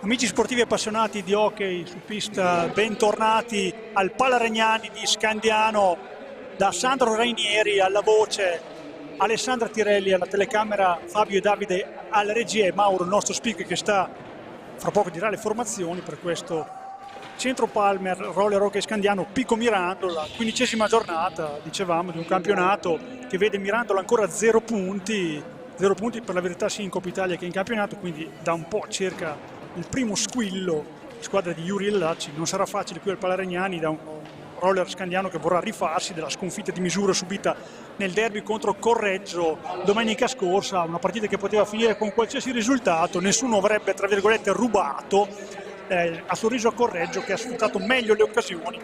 Amici sportivi appassionati di hockey su pista, bentornati al Palaregnani di Scandiano. Da Sandro Rainieri alla voce, Alessandra Tirelli alla telecamera, Fabio e Davide alla regia e Mauro, il nostro speaker, che sta fra poco dirà le formazioni per questo Centro Palmer Roller Hockey Scandiano Pico Mirandola, 15ª giornata, dicevamo, di un campionato che vede Mirandola ancora 0 punti. 0 punti per la verità sia in Coppa Italia che in campionato, quindi da un po' cerca il primo squillo. Squadra di Yuri Lacci non sarà facile qui al Palaregnani, da un roller scandiano che vorrà rifarsi della sconfitta di misura subita nel derby contro Correggio domenica scorsa, una partita che poteva finire con qualsiasi risultato, nessuno avrebbe tra virgolette rubato, a sorriso a Correggio che ha sfruttato meglio le occasioni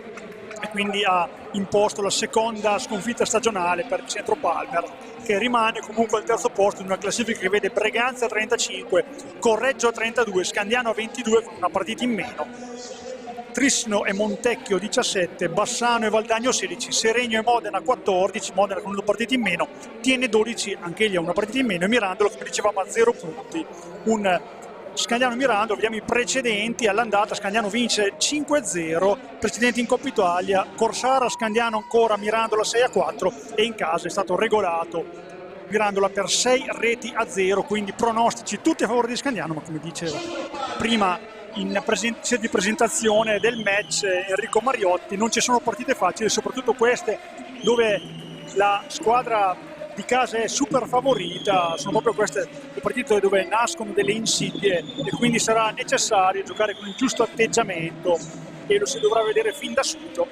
e quindi ha imposto la seconda sconfitta stagionale per il Centro Palmer, che rimane comunque al terzo posto in una classifica che vede Breganza a 35, Correggio a 32, Scandiano a 22 con una partita in meno, Trissino e Montecchio 17, Bassano e Valdagno 16, Seregno e Modena 14, Modena con una partita in meno, Tiene 12, anche lì ha una partita in meno, e Mirandola, come dicevamo, a 0 punti. Un Scandiano Mirandola, vediamo i precedenti. All'andata Scandiano vince 5-0, precedenti in Coppa Italia, Corsara, Scandiano ancora, Mirandola 6-4 e in casa è stato regolato Mirandola per 6-0, quindi pronostici tutti a favore di Scandiano, ma come diceva prima in sede di presentazione del match Enrico Mariotti, non ci sono partite facili, soprattutto queste dove la squadra di casa è super favorita. Sono proprio queste le partite dove nascono delle insidie e quindi sarà necessario giocare con il giusto atteggiamento e lo si dovrà vedere fin da subito.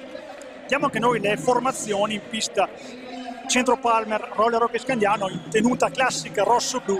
Vediamo anche noi le formazioni in pista. Centro Palmer Roller Hockey Scandiano in tenuta classica rosso-blu,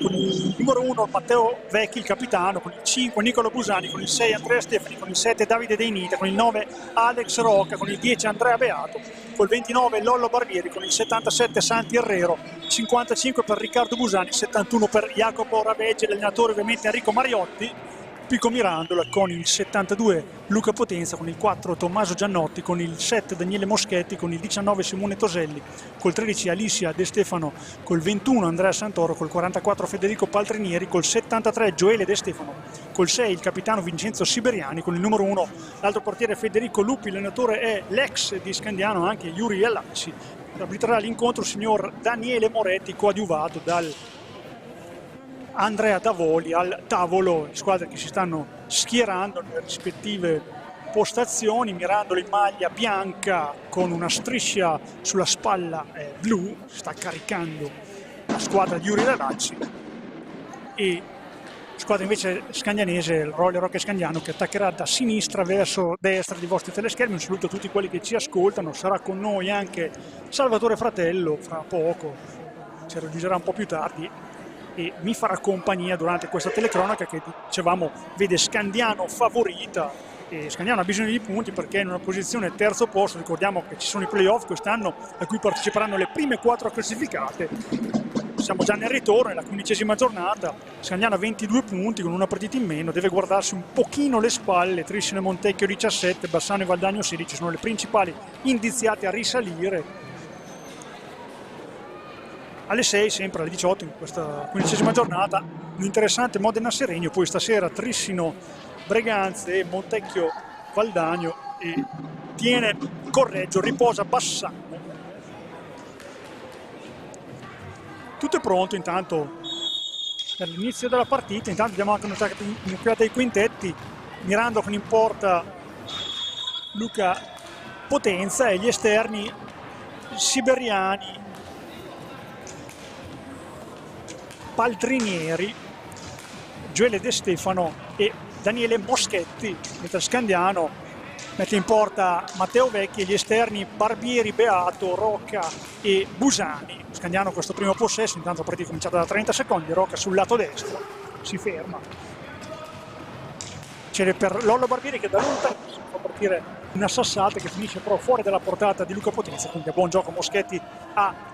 con il numero 1 Matteo Vecchi, il capitano, con il 5 Nicolo Busani, con il 6 Andrea Stefani, con il 7 Davide Deinita, con il 9 Alex Rocca, con il 10 Andrea Beato, col 29 Lollo Barbieri, con il 77 Santi Herrero, 55 per Riccardo Busani, 71 per Jacopo Raveggi, l'allenatore ovviamente Enrico Mariotti. Pico Mirandola con il 72 Luca Potenza, con il 4 Tommaso Giannotti, con il 7 Daniele Moschetti, con il 19 Simone Toselli, col 13 Alicia De Stefano, col 21 Andrea Santoro, col 44 Federico Paltrinieri, col 73 Gioele De Stefano, col 6 il capitano Vincenzo Siberiani, con il numero 1 l'altro portiere Federico Lupi, l'allenatore è l'ex di Scandiano anche Yuri Allacci. Arbitrerà l'incontro il signor Daniele Moretti, coadiuvato dal Andrea Davoli al tavolo. Le squadre che si stanno schierando nelle rispettive postazioni. Mirandola in maglia bianca con una striscia sulla spalla blu, sta caricando la squadra di Yuri Lacci, e squadra invece scandianese, il Roller Hockey Scandiano, che attaccherà da sinistra verso destra di vostri teleschermi. Un saluto a tutti quelli che ci ascoltano. Sarà con noi anche Salvatore Fratello fra poco, ci raggiungerà un po' più tardi e mi farà compagnia durante questa telecronaca che, dicevamo, vede Scandiano favorita, e Scandiano ha bisogno di punti perché è in una posizione terzo posto. Ricordiamo che ci sono i playoff quest'anno a cui parteciperanno le prime 4 classificate. Siamo già nel ritorno, è la 15ª giornata, Scandiano ha 22 punti con una partita in meno, deve guardarsi un pochino le spalle. Trissino e Montecchio 17, Bassano e Valdagno 16 sono le principali indiziate a risalire. Alle 6, sempre alle 18, in questa 15ª giornata, un interessante Modena Seregno, poi stasera Trissino Breganze e Montecchio Valdagno, e Tiene Correggio, riposa Bassano. Tutto è pronto intanto per l'inizio della partita. Intanto abbiamo anche un'occhiata ai quintetti. Mirando con in porta Luca Potenza e gli esterni Siberiani, Paltrinieri, Gioele De Stefano e Daniele Moschetti, mentre Scandiano mette in porta Matteo Vecchi e gli esterni Barbieri, Beato, Rocca e Busani. Scandiano questo primo possesso, intanto la partita è cominciata da 30 secondi, Rocca sul lato destro, si ferma. C'è per Lollo Barbieri che da lontanissimo fa partire una sassata che finisce però fuori dalla portata di Luca Potenza, quindi a buon gioco Moschetti a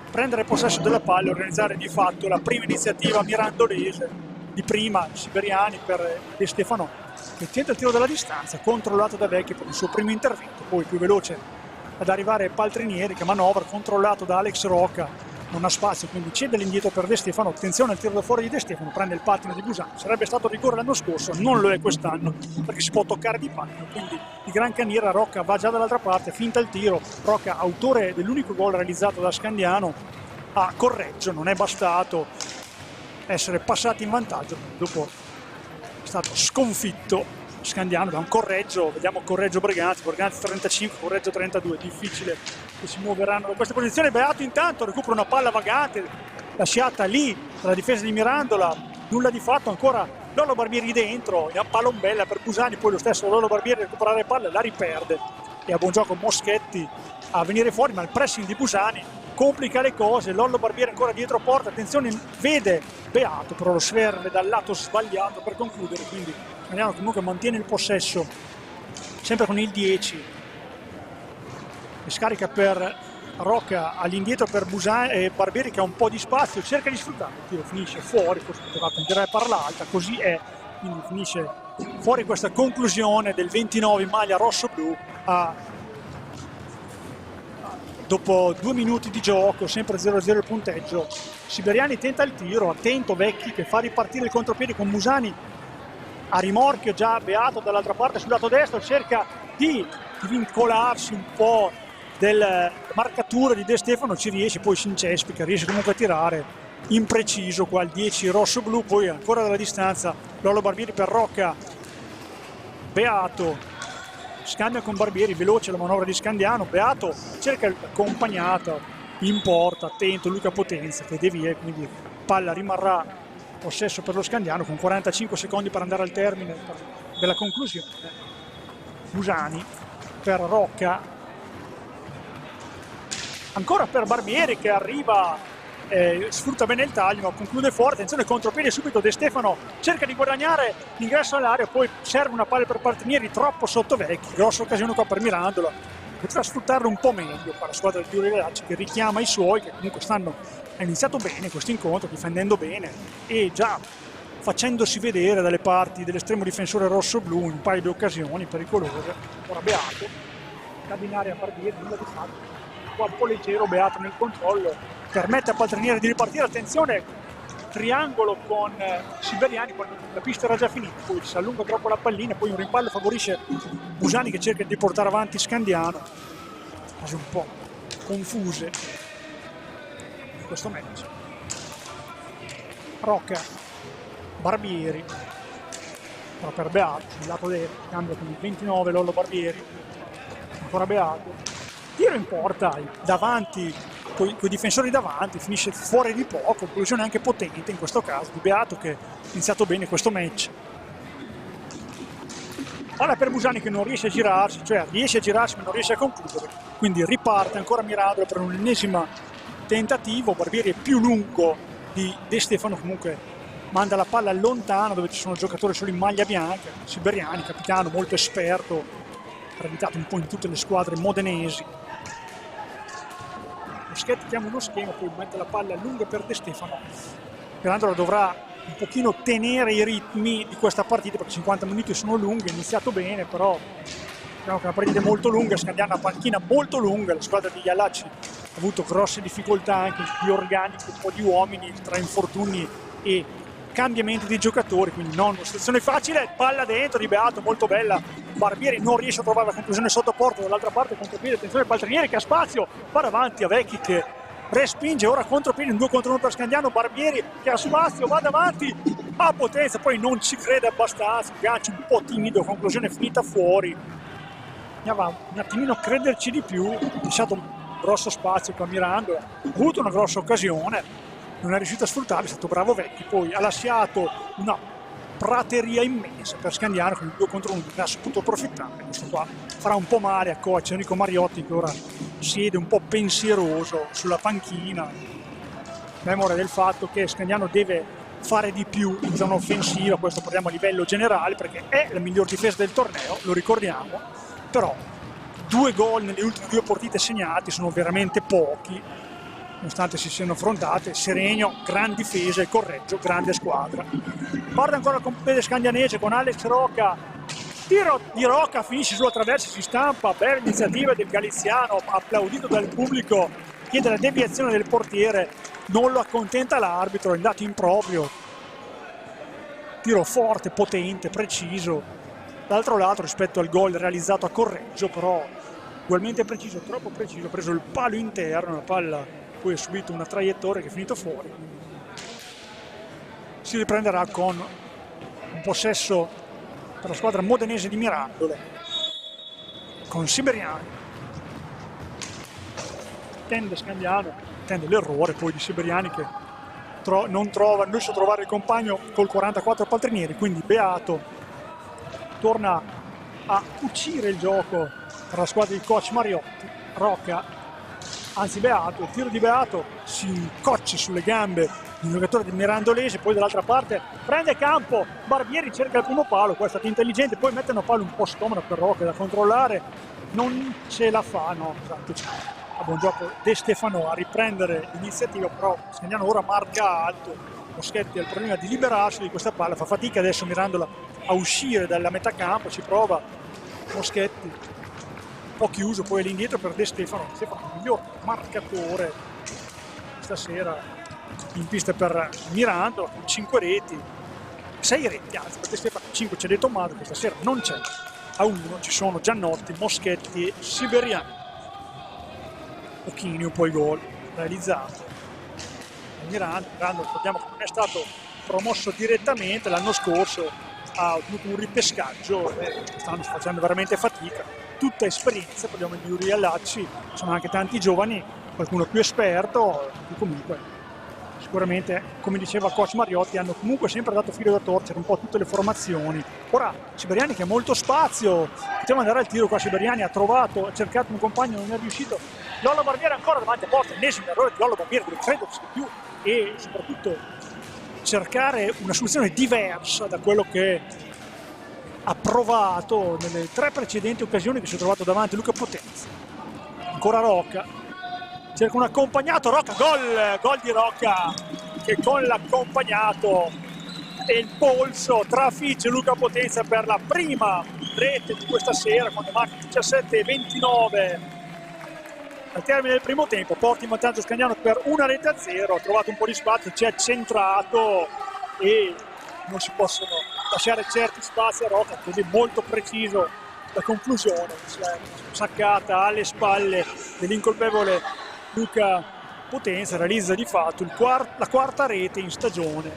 prendere possesso della palla e organizzare di fatto la prima iniziativa mirandolese. Di prima Siberiani per De Stefano, che tenta il tiro dalla distanza, controllato da Vecchi per il suo primo intervento, poi più veloce ad arrivare Paltrinieri che manovra, controllato da Alex Rocca, non ha spazio, quindi cede l'indietro per De Stefano. Attenzione al tiro da fuori di De Stefano, prende il pattino di Busani. Sarebbe stato rigore l'anno scorso, non lo è quest'anno perché si può toccare di pattino, quindi di gran caniera. Rocca va già dall'altra parte, finta il tiro. Rocca, autore dell'unico gol realizzato da Scandiano a Correggio, non è bastato essere passati in vantaggio, dopo è stato sconfitto Scandiano da un Correggio. Vediamo Correggio Breganzi 35, Correggio 32, difficile che si muoveranno da questa posizione. Beato intanto recupera una palla vagante lasciata lì dalla difesa di Mirandola, nulla di fatto ancora. Lollo Barbieri dentro, a palombella per Busani, poi lo stesso Lollo Barbieri a recuperare palla, la riperde e a buon gioco Moschetti a venire fuori, ma il pressing di Busani complica le cose. Lollo Barbieri ancora dietro porta, attenzione, vede Beato, però lo sferve dal lato sbagliato per concludere, quindi Scandiano comunque mantiene il possesso sempre con il 10 e scarica per Rocca all'indietro per Busani e Barbieri che ha un po' di spazio, cerca di sfruttare, il tiro finisce fuori, forse poteva prendere per l'alta, così è, quindi finisce fuori questa conclusione del 29 in maglia rosso-blu dopo 2 minuti di gioco, sempre 0-0 il punteggio. Siberiani tenta il tiro, attento Vecchi che fa ripartire il contropiede con Busani a rimorchio, già Beato dall'altra parte sul lato destro, cerca di vincolarsi un po' del marcatura di De Stefano, ci riesce, poi si incespica, riesce comunque a tirare impreciso qua il 10 rosso-blu, poi ancora dalla distanza Lollo Barbieri per Rocca. Beato scambia con Barbieri, veloce la manovra di Scandiano, Beato cerca l'accompagnato in porta, attento Luca Potenza che devia, quindi palla rimarrà possesso per lo Scandiano con 45 secondi per andare al termine della conclusione. Busani per Rocca, ancora per Barbieri che arriva, sfrutta bene il taglio ma conclude forte, attenzione contropiede subito De Stefano, cerca di guadagnare l'ingresso all'area, poi serve una palla per Partinieri troppo sotto Vecchi, grossa occasione qua per Mirandola, poteva sfruttarlo un po' meglio qua la squadra del Friuli Venezia che richiama i suoi, che comunque ha iniziato bene questo incontro, difendendo bene e già facendosi vedere dalle parti dell'estremo difensore rosso-blu in un paio di occasioni pericolose. Ora Beato cade in area a Barbieri, nulla di fatto, qua un po' leggero Beato nel controllo, permette a Paltrinieri di ripartire, attenzione, triangolo con Siberiani quando la pista era già finita, poi si allunga troppo la pallina, poi un rimpallo favorisce Busani che cerca di portare avanti Scandiano, cose un po' confuse in questo match. Rocca, Barbieri, però per Beato, sul lato destro, cambia con il 29 Lollo Barbieri, ancora Beato, tiro in porta, davanti, con i difensori davanti, finisce fuori di poco, conclusione anche potente in questo caso di Beato che ha iniziato bene questo match. Palla per Busani che non riesce a girarsi, cioè riesce a girarsi ma non riesce a concludere, quindi riparte ancora Mirandola per un ennesimo tentativo. Barbieri è più lungo di De Stefano, comunque manda la palla lontano dove ci sono giocatori solo in maglia bianca. Siberiani, capitano molto esperto, accreditato un po' in tutte le squadre modenesi. Moschetti chiama uno schema, poi mette la palla lunga per De Stefano. Mirandola dovrà un pochino tenere i ritmi di questa partita perché 50 minuti sono lunghi, è iniziato bene, però diciamo che una partita molto lunga, Scandiano una panchina molto lunga, la squadra di Ialacci ha avuto grosse difficoltà anche di organico, un po' di uomini tra infortuni e cambiamenti di giocatori, quindi non una situazione facile. Palla dentro di Beato, molto bella, Barbieri non riesce a trovare la conclusione sotto porta, dall'altra parte contropiede, attenzione Paltrinieri che ha spazio, va davanti a Vecchi che respinge, ora contropiede in 2 contro 1 per Scandiano, Barbieri che ha spazio, va davanti a Potenza, poi non ci crede abbastanza, gancio un po' timido, conclusione finita fuori. Andiamo un attimino a crederci di più, ha lasciato un grosso spazio qua Mirandola, ha avuto una grossa occasione, non è riuscito a sfruttarlo, è stato bravo Vecchi, poi ha lasciato una prateria immensa per Scandiano con il 2 contro 1, ne ha saputo approfittare. Questo qua farà un po' male a coach Enrico Mariotti che ora siede un po' pensieroso sulla panchina, memore del fatto che Scandiano deve fare di più in zona offensiva, questo parliamo a livello generale perché è la miglior difesa del torneo, lo ricordiamo, però 2 gol nelle ultime 2 partite segnati sono veramente pochi, nonostante si siano affrontate. Seregno, gran difesa, e Correggio, grande squadra. Guarda ancora il compete scandianese con Alex Rocca, tiro di Rocca, finisce sulla traversa, si stampa, bella iniziativa del Galiziano, applaudito dal pubblico chiede la deviazione del portiere, non lo accontenta l'arbitro, è andato in proprio, tiro forte, potente, preciso, d'altro lato rispetto al gol realizzato a Correggio, però ugualmente preciso, troppo preciso, ha preso il palo interno, la palla poi ha subito una traiettoria che è finito fuori. Si riprenderà con un possesso per la squadra modenese di Mirandola, con Siberiani. Tende Scandiano, tende l'errore poi di Siberiani che non riesce a trovare il compagno col 44 Paltrinieri, quindi Beato torna a cucire il gioco per la squadra di coach Mariotti. Rocca, anzi Beato, il tiro di Beato si coccia sulle gambe di un giocatore di Mirandolese, poi dall'altra parte prende campo, Barbieri cerca il primo palo, qua è stato intelligente, poi mette una palla un po' scomoda per Rocca da controllare, non ce la fa, no, esatto, a buon gioco De Stefano a riprendere l'iniziativa, però Scandiano ora marca alto, Moschetti ha il problema di liberarsi di questa palla, fa fatica adesso Mirandola a uscire dalla metà campo, ci prova Moschetti, un po' chiuso, poi all'indietro per De Stefano, il miglior marcatore stasera in pista per Mirandola, con 5 reti, 6 reti, anzi per De Stefano 5 c'è detto Tommaso, questa sera non c'è, a 1 ci sono Giannotti, Moschetti e Siberiani. Pochini un po' il gol realizzato. Mirandola, ricordiamo che non è stato promosso direttamente, l'anno scorso ha ottenuto un ripescaggio, stanno facendo veramente fatica, tutta esperienza, parliamo di Uri Allacci, sono anche tanti giovani, qualcuno più esperto, che comunque sicuramente, come diceva coach Mariotti, hanno comunque sempre dato filo da torcere un po' tutte le formazioni. Ora Siberiani che ha molto spazio, poteva andare al tiro qua, Siberiani ha trovato, ha cercato un compagno, non è riuscito, Lollo Barbieri ancora davanti a porta, ennesimo errore di Lollo Barbieri, deve credersi di più e soprattutto cercare una soluzione diversa da quello che ha provato nelle 3 precedenti occasioni che si è trovato davanti Luca Potenza. Ancora Rocca, cerca un accompagnato, Rocca, gol di Rocca che con l'accompagnato e il polso trafigge Luca Potenza per la prima rete di questa sera quando marca 17-29 al termine del primo tempo, porta in vantaggio Scandiano per 1-0, ha trovato un po' di spazio, ci ha centrato e non si possono lasciare certi spazi a Rocca, così molto preciso la conclusione, cioè saccata alle spalle dell'incolpevole Luca Potenza, realizza di fatto la quarta rete in stagione.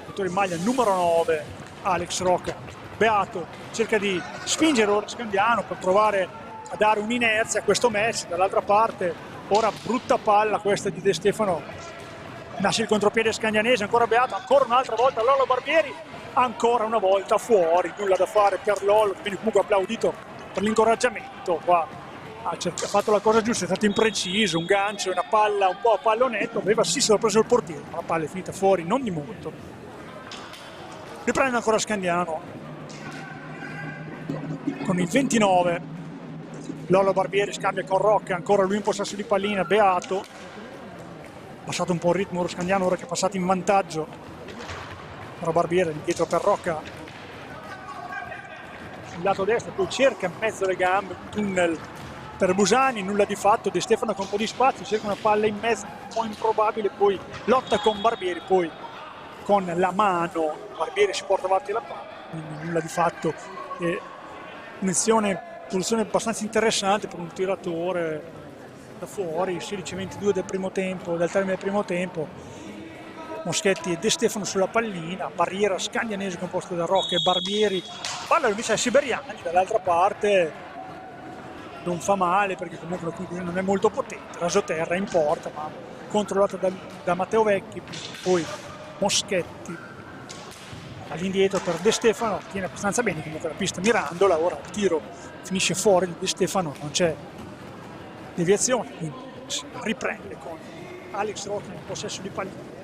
Giocatore in maglia numero 9, Alex Rocca. Beato cerca di spingere ora Scandiano per provare a dare un'inerzia a questo match, dall'altra parte ora brutta palla questa di De Stefano, nasce il contropiede scandianese, ancora Beato, ancora un'altra volta Lollo Barbieri, ancora una volta fuori, nulla da fare per Lollo, quindi comunque applaudito per l'incoraggiamento, qua ha fatto la cosa giusta, è stato impreciso, un gancio, una palla un po' a pallonetto, aveva sì sorpreso il portiere, la palla è finita fuori, non di molto. Riprende ancora Scandiano con il 29, Lollo Barbieri scambia con Rocca, ancora lui in possesso di pallina, Beato, passato un po' il ritmo Scandiano ora che è passato in vantaggio, ora Barbieri indietro per Rocca, sul lato destro, poi cerca in mezzo alle gambe, un tunnel per Busani, nulla di fatto, De Stefano con un po' di spazio, cerca una palla in mezzo, un po' improbabile, poi lotta con Barbieri, poi con la mano Barbieri si porta avanti la palla, quindi nulla di fatto, soluzione abbastanza interessante per un tiratore da fuori, 16-22 del primo tempo, dal termine del primo tempo. Moschetti e De Stefano sulla pallina, barriera scandianese composta da Rocca e Barbieri, palla invece a Siberiani, dall'altra parte non fa male perché comunque non è molto potente, rasoterra in porta ma controllata da Matteo Vecchi, poi Moschetti all'indietro per De Stefano, tiene abbastanza bene comunque la pista Mirandola, ora il tiro finisce fuori di De Stefano, non c'è deviazione, quindi si riprende con Alex Rocca in possesso di pallina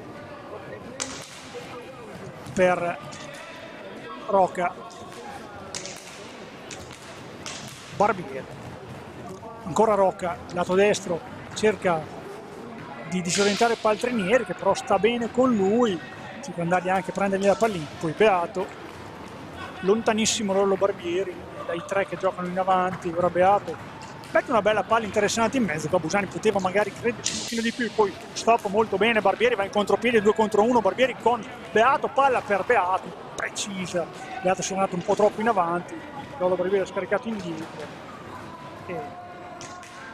per Rocca, Barbieri, ancora Rocca, lato destro, cerca di disorientare Paltrinieri che però sta bene con lui, si può andare anche a prendergli la pallina, poi Beato, lontanissimo Lollo Barbieri, dai 3 che giocano in avanti, ora Beato aspetta una bella palla interessante in mezzo, qua Busani poteva magari crederci un pochino di più, poi stop molto bene, Barbieri va in contropiede 2 contro 1, Barbieri con Beato, palla per Beato, precisa, Beato si è andato un po' troppo in avanti, Lolo Barbieri ha scaricato indietro, e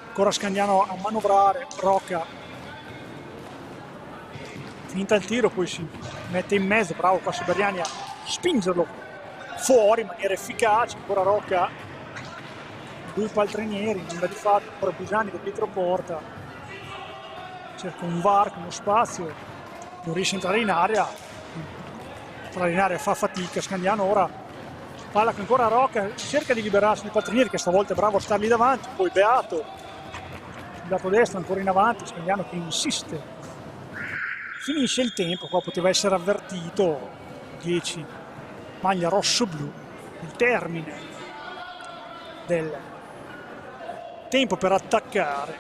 ancora Scandiano a manovrare, Rocca finita il tiro, poi si mette in mezzo, bravo qua Siberiani a spingerlo fuori in maniera efficace, ancora Rocca, 2 paltrinieri, nulla di fatto, ancora Busani da dietro porta, cerca un varco, uno spazio, non riesce a entrare in area, fa fatica, Scandiano ora, palla che ancora Rocca cerca di liberarsi dai paltrinieri che stavolta è bravo a starli davanti, poi Beato, sul lato destro ancora in avanti, Scandiano che insiste. Finisce il tempo, qua poteva essere avvertito, 10 maglia rosso-blu, il termine del tempo per attaccare,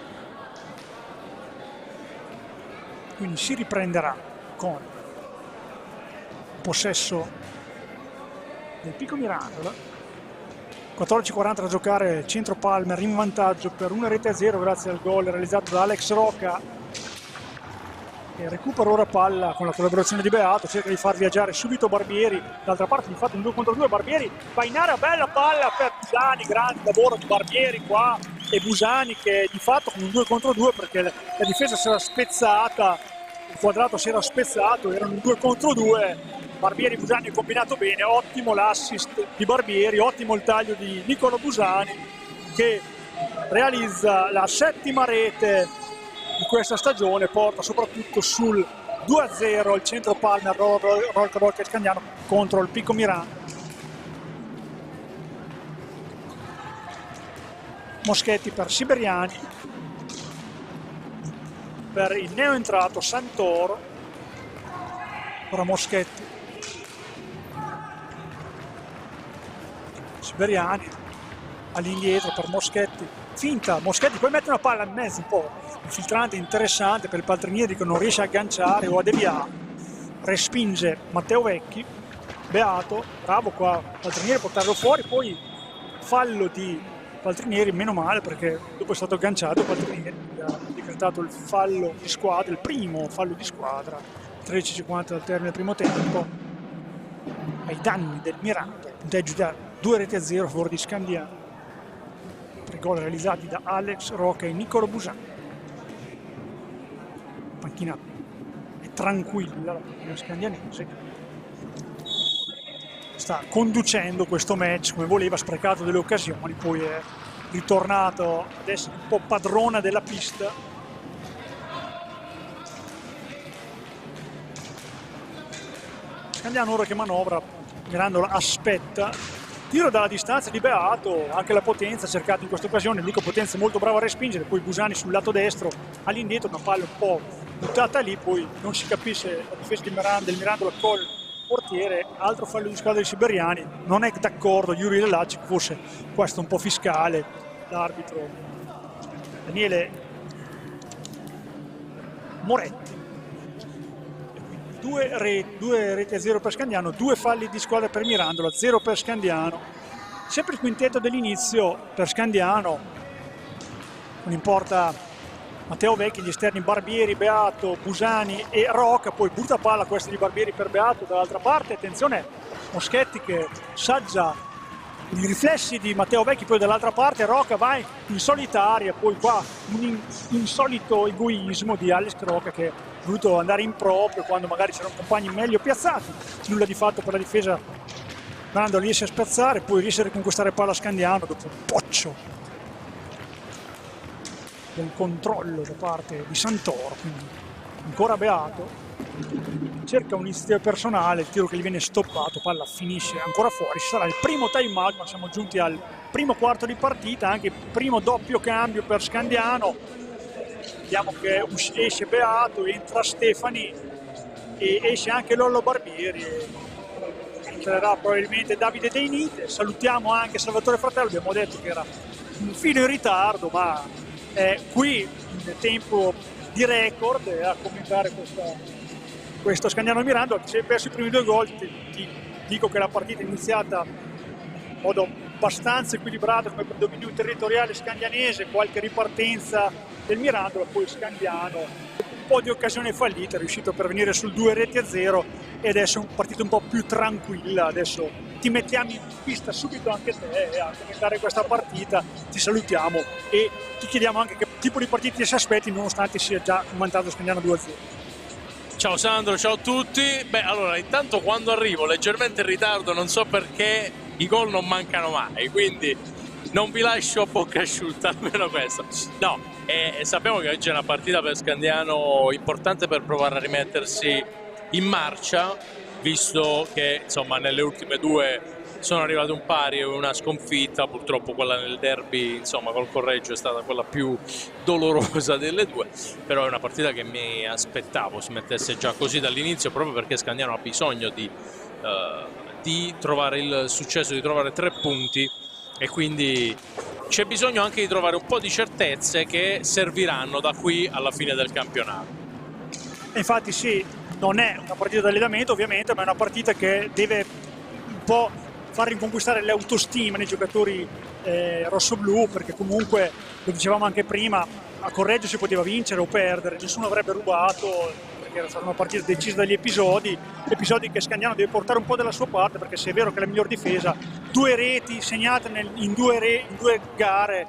quindi si riprenderà con possesso del Pico Mirandola, 14:40 da giocare, centro Palmer in vantaggio per 1-0 grazie al gol realizzato da Alex Rocca. E recupera ora palla con la collaborazione di Beato, cerca di far viaggiare subito Barbieri, d'altra parte di fatto in 2 contro 2, Barbieri va in area, bella palla per Busani, grande lavoro di Barbieri qua, e Busani che di fatto con un 2 contro 2 perché la difesa si era spezzata, il quadrato si era spezzato, erano un 2 contro 2, Barbieri e Busani ha combinato bene, ottimo l'assist di Barbieri, ottimo il taglio di Nicolo Busani che realizza la 7ª rete di questa stagione, porta soprattutto sul 2-0 il centro Palmer, Rocca e Scandiano contro il Pico Miranda. Moschetti per Siberiani, per il neoentrato Santoro, ora Moschetti, Siberiani all'indietro per Moschetti, finta, Moschetti poi mette una palla in mezzo un po' infiltrante, interessante per il paltrinieri che non riesce a agganciare o a deviare, respinge Matteo Vecchi, Beato, bravo qua paltrinieri a portarlo fuori, poi fallo di Paltrinieri, meno male perché dopo è stato agganciato, Paltrinieri ha decretato il fallo di squadra, il primo fallo di squadra, 13:50 dal termine del primo tempo, ai danni del Miranda, punteggio da 2-0 a favore di Scandiano, 3 gol realizzati da Alex Rocca e Nicolo Busani. Panchina è tranquilla, la panchina scandianese sta conducendo questo match come voleva, sprecato delle occasioni, poi è ritornato ad essere un po' padrona della pista. Scandiano ora che manovra, Mirandola aspetta, tiro dalla distanza di Beato, anche la Potenza ha cercato in questa occasione, Nico Potenza è molto bravo a respingere, poi Busani sul lato destro, all'indietro una palla un po' buttata lì, poi non si capisce la difesa di Mirandola col portiere, altro fallo di squadra dei Siberiani, non è d'accordo Yuri Lelacci, forse questo è un po' fiscale, l'arbitro Daniele Moretti. 2 reti a 0 per Scandiano, 2 falli di squadra per Mirandola, 0 per Scandiano. Sempre il quintetto dell'inizio per Scandiano, non importa Matteo Vecchi, gli esterni Barbieri, Beato, Busani e Rocca, poi butta palla questa di Barbieri per Beato, dall'altra parte attenzione Moschetti che saggia i riflessi di Matteo Vecchi, poi dall'altra parte Rocca va in solitaria, poi qua un insolito egoismo di Alex Rocca che è voluto andare in proprio quando magari c'erano compagni meglio piazzati, nulla di fatto per la difesa, Nando riesce a spezzare, poi riesce a riconquistare palla Scandiano dopo un boccio del controllo da parte di Santoro, quindi ancora Beato cerca un'iniziativa personale, il tiro che gli viene stoppato, palla finisce ancora fuori, ci sarà il primo time out, ma siamo giunti al primo quarto di partita, anche il primo doppio cambio per Scandiano, vediamo che esce Beato, entra Stefani e esce anche Lollo Barbieri, entrerà probabilmente Davide Deinite, salutiamo anche Salvatore Fratello, abbiamo detto che era un filo in ritardo, ma è qui in tempo di record a commentare questo Scandiano Miranda, si è perso i primi 2 gol, ti dico che la partita è iniziata in modo abbastanza equilibrato come predominio territoriale scandianese, qualche ripartenza del Mirandola, poi Scandiano un po' di occasioni fallite, è riuscito a pervenire sul 2-0 e adesso è un partito un po' più tranquilla. Adesso ti mettiamo in pista subito anche te a commentare questa partita, ti salutiamo e ti chiediamo anche che tipo di partita ti si aspetti nonostante sia già vantaggio Scandiano 2-0. Ciao Sandro, ciao a tutti. Beh, allora, intanto quando arrivo leggermente in ritardo non so perché i gol non mancano mai, quindi non vi lascio a bocca asciutta, almeno questo. No, sappiamo che oggi è una partita per Scandiano importante per provare a rimettersi in marcia, visto che insomma nelle ultime due sono arrivate un pari e una sconfitta. Purtroppo quella nel derby, insomma, col Correggio è stata quella più dolorosa delle due, però è una partita che mi aspettavo si mettesse già così dall'inizio, proprio perché Scandiano ha bisogno di trovare il successo, di trovare 3 punti, e quindi c'è bisogno anche di trovare un po' di certezze che serviranno da qui alla fine del campionato. Infatti sì, non è una partita di allenamento ovviamente, ma è una partita che deve un po' far riconquistare l'autostima nei giocatori rossoblù, perché comunque, lo dicevamo anche prima, a Correggio si poteva vincere o perdere, nessuno avrebbe rubato, perché era stata una partita decisa dagli episodi che Scandiano deve portare un po' dalla sua parte, perché se è vero che la miglior difesa, 2 reti segnate in due gare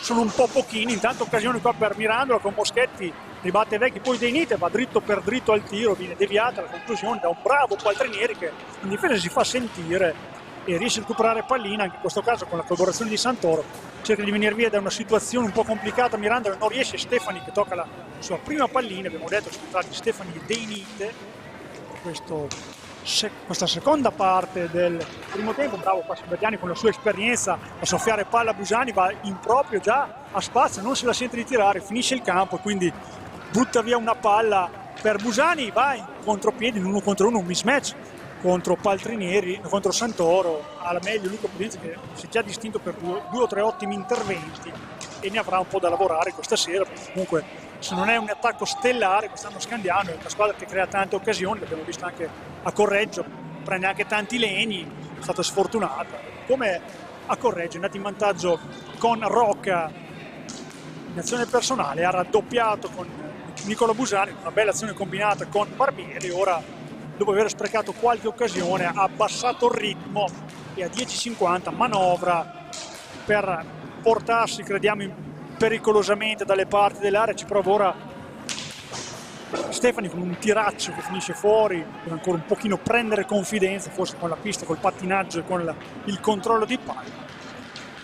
sono un po' pochini. Intanto occasione qua per Mirandola con Moschetti, ribatte Vecchi, poi De Nite va dritto per dritto al tiro, viene deviata la conclusione da un bravo Paltrinieri che in difesa si fa sentire e riesce a recuperare pallina, anche in questo caso con la collaborazione di Santoro, cerca di venire via da una situazione un po' complicata. Mirandola non riesce, Stefani che tocca la sua prima pallina, abbiamo detto sono stati Stefani e De Nite questa seconda parte del primo tempo. Bravo qua Silbertiani con la sua esperienza a soffiare palla. Busani va in proprio già a spazio, non se la sente di tirare, finisce il campo e quindi butta via una palla per Busani, va in contropiedi, in 1 contro 1, un mismatch contro Paltrinieri, contro Santoro. Alla meglio Luca Pudenzi che si è già distinto per 2 o 3 ottimi interventi e ne avrà un po' da lavorare questa sera, perché comunque se non è un attacco stellare quest'anno Scandiano è una squadra che crea tante occasioni, l'abbiamo visto anche a Correggio, prende anche tanti legni, è stata sfortunata. Come a Correggio è andato in vantaggio con Rocca in azione personale, ha raddoppiato con Nicola Busani, una bella azione combinata con Barbieri. Ora, dopo aver sprecato qualche occasione, ha abbassato il ritmo e a 10:50 manovra per portarsi, crediamo, pericolosamente dalle parti dell'area. Ci prova ora Stefani con un tiraccio che finisce fuori, per ancora un pochino prendere confidenza, forse con la pista, col pattinaggio e con il controllo di palla.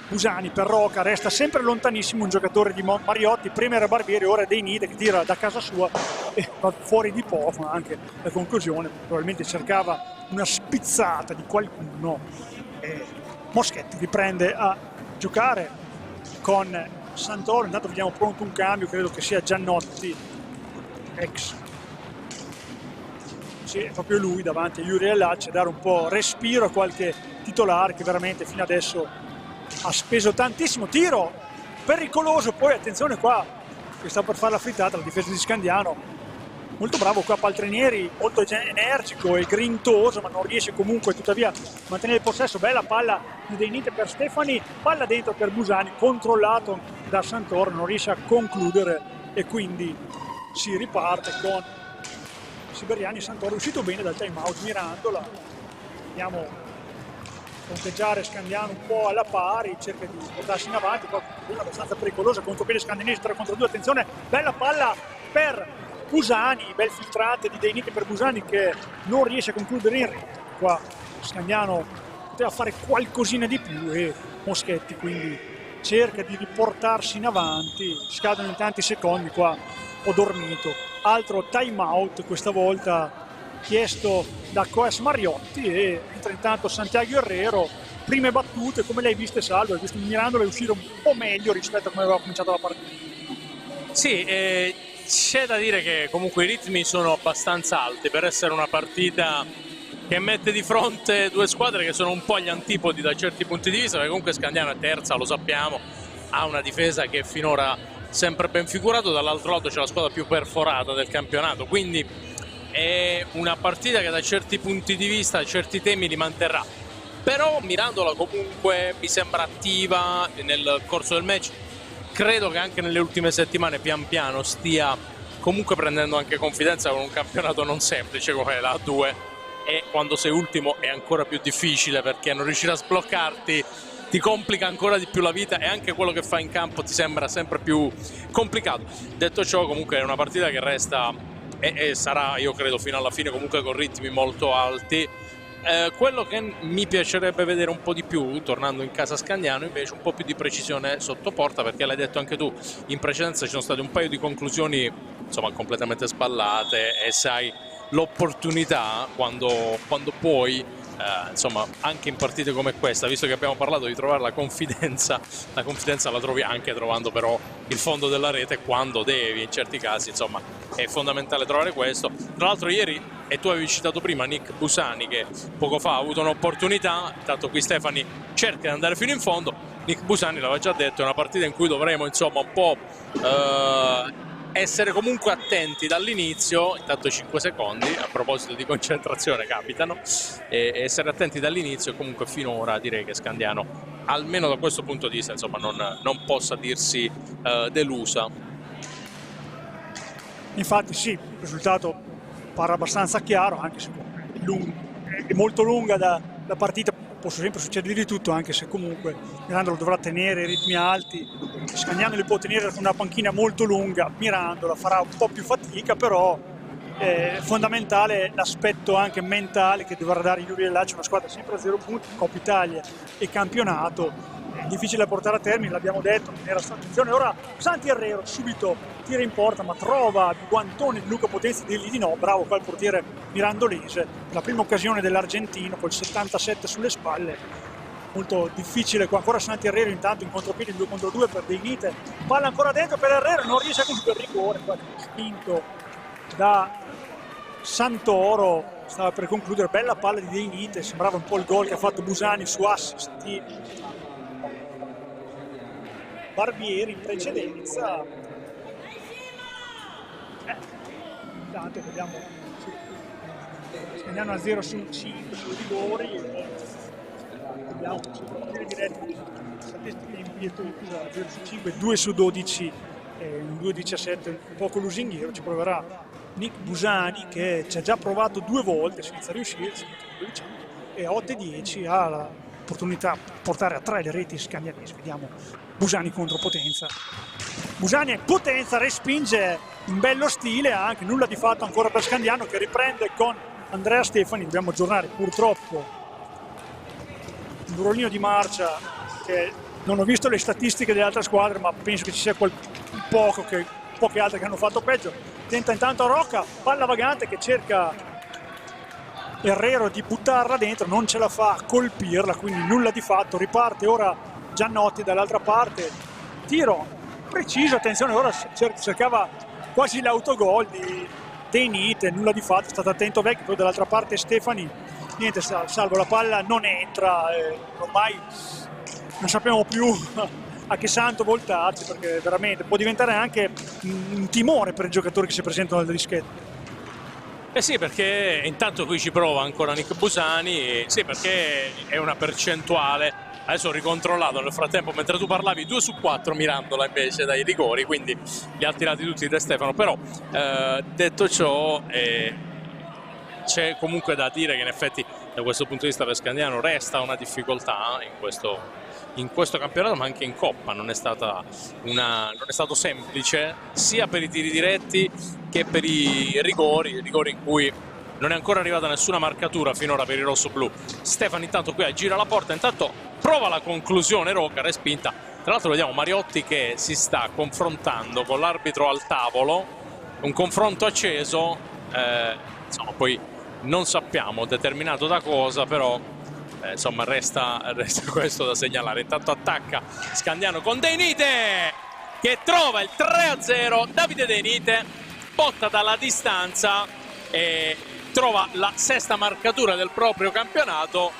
Busani per Rocca, resta sempre lontanissimo un giocatore di Mariotti, prima era Barbieri, ora è De Nite che tira da casa sua e va fuori di poco. Anche la conclusione, probabilmente cercava una spizzata di qualcuno e Moschetti riprende a giocare con Santoro. Intanto vediamo pronto un cambio, credo che sia Giannotti, ex, sì, è proprio lui davanti a Yuri Allacci, a dare un po' respiro a qualche titolare che veramente fino adesso ha speso tantissimo. Tiro pericoloso, poi attenzione qua che sta per fare la frittata la difesa di Scandiano, molto bravo qua Paltrinieri, molto energico e grintoso, ma non riesce comunque tuttavia a mantenere il possesso. Bella palla di De Nite per Stefani, palla dentro per Busani, controllato da Santoro, non riesce a concludere e quindi si riparte con Siberiani e Santoro. È uscito bene dal time out Mirandola, vediamo conteggiare Scandiano un po' alla pari, cerca di portarsi in avanti, poi una abbastanza pericolosa, contropiede Scandinesi 3 contro 2, attenzione, bella palla per Busani, bel filtrante di De Nite per Busani che non riesce a concludere in rete. Qua Scandiano poteva fare qualcosina di più e Moschetti quindi cerca di riportarsi in avanti. Scadono in tanti secondi, qua ho dormito. Altro time out, questa volta chiesto da Coes Mariotti, e entra intanto Santiago Herrero. Prime battute, come le hai viste Salvo? Hai visto Mirandola uscire un po' meglio rispetto a come aveva cominciato la partita? Sì, c'è da dire che comunque i ritmi sono abbastanza alti per essere una partita che mette di fronte 2 squadre che sono un po' agli antipodi da certi punti di vista, perché comunque Scandiano è terza, lo sappiamo, ha una difesa che è finora sempre ben figurato, dall'altro lato c'è la squadra più perforata del campionato, quindi è una partita che da certi punti di vista certi temi li manterrà. però Mirandola comunque mi sembra attiva nel corso del match. Credo che anche nelle ultime settimane pian piano stia comunque prendendo anche confidenza con un campionato non semplice come la A2, e quando sei ultimo è ancora più difficile, perché non riuscire a sbloccarti ti complica ancora di più la vita, e anche quello che fai in campo ti sembra sempre più complicato. Detto ciò, comunque è una partita che resta e sarà, io credo, fino alla fine comunque con ritmi molto alti. Quello che mi piacerebbe vedere un po' di più, tornando in casa Scandiano, invece un po' più di precisione sotto porta, perché l'hai detto anche tu, in precedenza ci sono state un paio di conclusioni insomma completamente sballate, e sai l'opportunità quando puoi, insomma anche in partite come questa, visto che abbiamo parlato di trovare la confidenza la trovi anche trovando però il fondo della rete quando devi, in certi casi insomma è fondamentale trovare questo. Tra l'altro ieri, e tu avevi citato prima Nick Busani che poco fa ha avuto un'opportunità, tanto qui Stefani cerca di andare fino in fondo, Nick Busani l'aveva già detto, è una partita in cui dovremo insomma un po' essere comunque attenti dall'inizio, intanto 5 secondi, a proposito di concentrazione capitano, e essere attenti dall'inizio, e comunque finora direi che Scandiano, almeno da questo punto di vista, insomma non possa dirsi delusa. Infatti sì, il risultato pare abbastanza chiaro, anche se è molto lunga la partita, può sempre succedere di tutto, anche se comunque Mirandola dovrà tenere i ritmi alti, Scandiano li può tenere con una panchina molto lunga, Mirandola farà un po' più fatica, però è fondamentale l'aspetto anche mentale che dovrà dare Iuri Laccio, una squadra sempre a 0 punti, Coppa Italia e campionato, è difficile da portare a termine, l'abbiamo detto, non era stata attenzione. Ora Santi Herrero subito tira in porta, ma trova il guantone di Luca Potenzi, dirgli di no, bravo qua il portiere mirandolese, la prima occasione dell'argentino col 77 sulle spalle, molto difficile qua, ancora Santi Herrero intanto in contropiede 2 contro 2 per De Nite, palla ancora dentro per Herrero, non riesce a concludere il rigore, qua spinto da Santoro, stava per concludere, bella palla di De Nite, sembrava un po' il gol che ha fatto Busani su assist di Barbieri in precedenza. Intanto vediamo Scandiano a 0 su 5 su rigori, vediamo i diretti statistiche in 0 su 5, 2 su 12, un 2-17 poco lusinghiero. Ci proverà Nick Busani che ci ha già provato 2 volte senza riuscirci, e a 8-10 ha l'opportunità di portare a 3 le reti scandianesi. Vediamo Busani contro Potenza. Busani e Potenza respinge in bello stile, anche nulla di fatto ancora per Scandiano che riprende con Andrea Stefani. Dobbiamo aggiornare purtroppo il ruolino di marcia, che non ho visto le statistiche delle altre squadre, ma penso che ci sia poche altre che hanno fatto peggio. Tenta intanto Rocca, palla vagante che cerca Herrero di buttarla dentro, non ce la fa a colpirla, quindi nulla di fatto. Riparte ora Giannotti dall'altra parte, tiro preciso, attenzione, ora cercava quasi l'autogol di De Nite, nulla di fatto, è stato attento Vecchio, poi dall'altra parte Stefani, niente, salvo la palla non entra, ormai non sappiamo più a che santo voltarci, perché veramente può diventare anche un timore per i giocatori che si presentano al dischetto. Eh sì, perché intanto qui ci prova ancora Nick Busani, sì, perché è una percentuale. Adesso ho ricontrollato nel frattempo, mentre tu parlavi, 2 su 4 Mirandola invece dai rigori, quindi li ha tirati tutti De Stefano. Però detto ciò, c'è comunque da dire che in effetti da questo punto di vista per Scandiano resta una difficoltà in questo campionato, ma anche in Coppa non è stato semplice, sia per i tiri diretti che per i rigori in cui non è ancora arrivata nessuna marcatura finora per i rossoblù. Stefano intanto qui aggira la porta, intanto prova la conclusione, Rocca respinta. Tra l'altro vediamo Mariotti che si sta confrontando con l'arbitro al tavolo, un confronto acceso, insomma poi non sappiamo determinato da cosa, però insomma resta questo da segnalare. Intanto attacca Scandiano con De Nite che trova il 3-0, Davide De Nite botta dalla distanza e trova la 6ª marcatura del proprio campionato.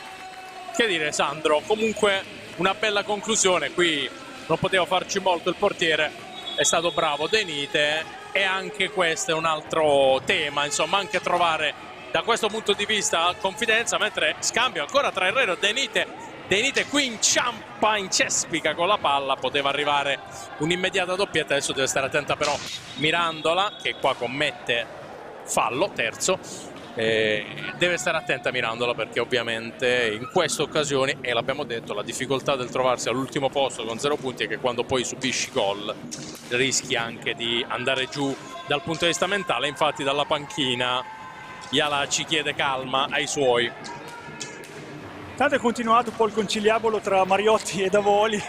Che dire, Sandro, comunque una bella conclusione, qui non poteva farci molto il portiere, è stato bravo De Nite, e anche questo è un altro tema, insomma anche trovare da questo punto di vista ha confidenza, mentre scambio ancora tra Herrero e De Nite qui inciampa, incespica con la palla, poteva arrivare un'immediata doppietta, adesso deve stare attenta però Mirandola che qua commette fallo, terzo, deve stare attenta Mirandola perché ovviamente in queste occasioni, e l'abbiamo detto, la difficoltà del trovarsi all'ultimo posto con 0 punti è che quando poi subisci gol rischi anche di andare giù dal punto di vista mentale, infatti dalla panchina Yala ci chiede calma ai suoi. Tanto è continuato un po' il conciliabolo tra Mariotti e Davoli,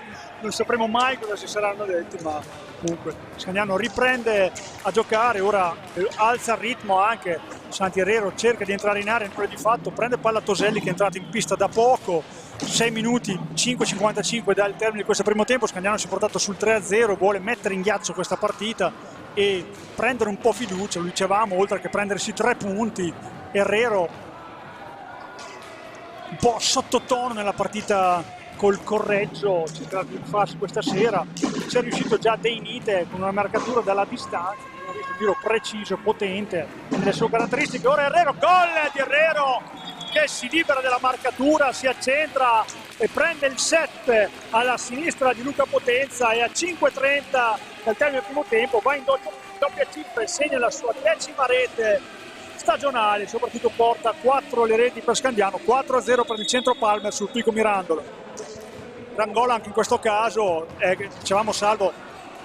non sapremo mai cosa si saranno detti, ma comunque Scandiano riprende a giocare, ora alza il ritmo anche Santi Herrero, cerca di entrare in area, ancora di fatto, prende palla Toselli che è entrato in pista da poco, 6 minuti, 5,55 dal termine di questo primo tempo, Scandiano si è portato sul 3-0, vuole mettere in ghiaccio questa partita e prendere un po' fiducia, lo dicevamo, oltre che prendersi 3 punti, Herrero un po' sottotono nella partita col Correggio, cercherà di farsi questa sera, ci è riuscito già De Nite con una marcatura dalla distanza, un tiro preciso, potente nelle sue caratteristiche. Ora Herrero, gol di Herrero che si libera della marcatura, si accentra e prende il 7 alla sinistra di Luca Potenza e a 5:30 dal termine del primo tempo va in doppia cifra e segna la sua 10ª rete stagionale, soprattutto porta 4 le reti per Scandiano, 4-0 per il centro Palmer sul Pico Mirandola. Gran gol anche in questo caso, dicevamo Salvo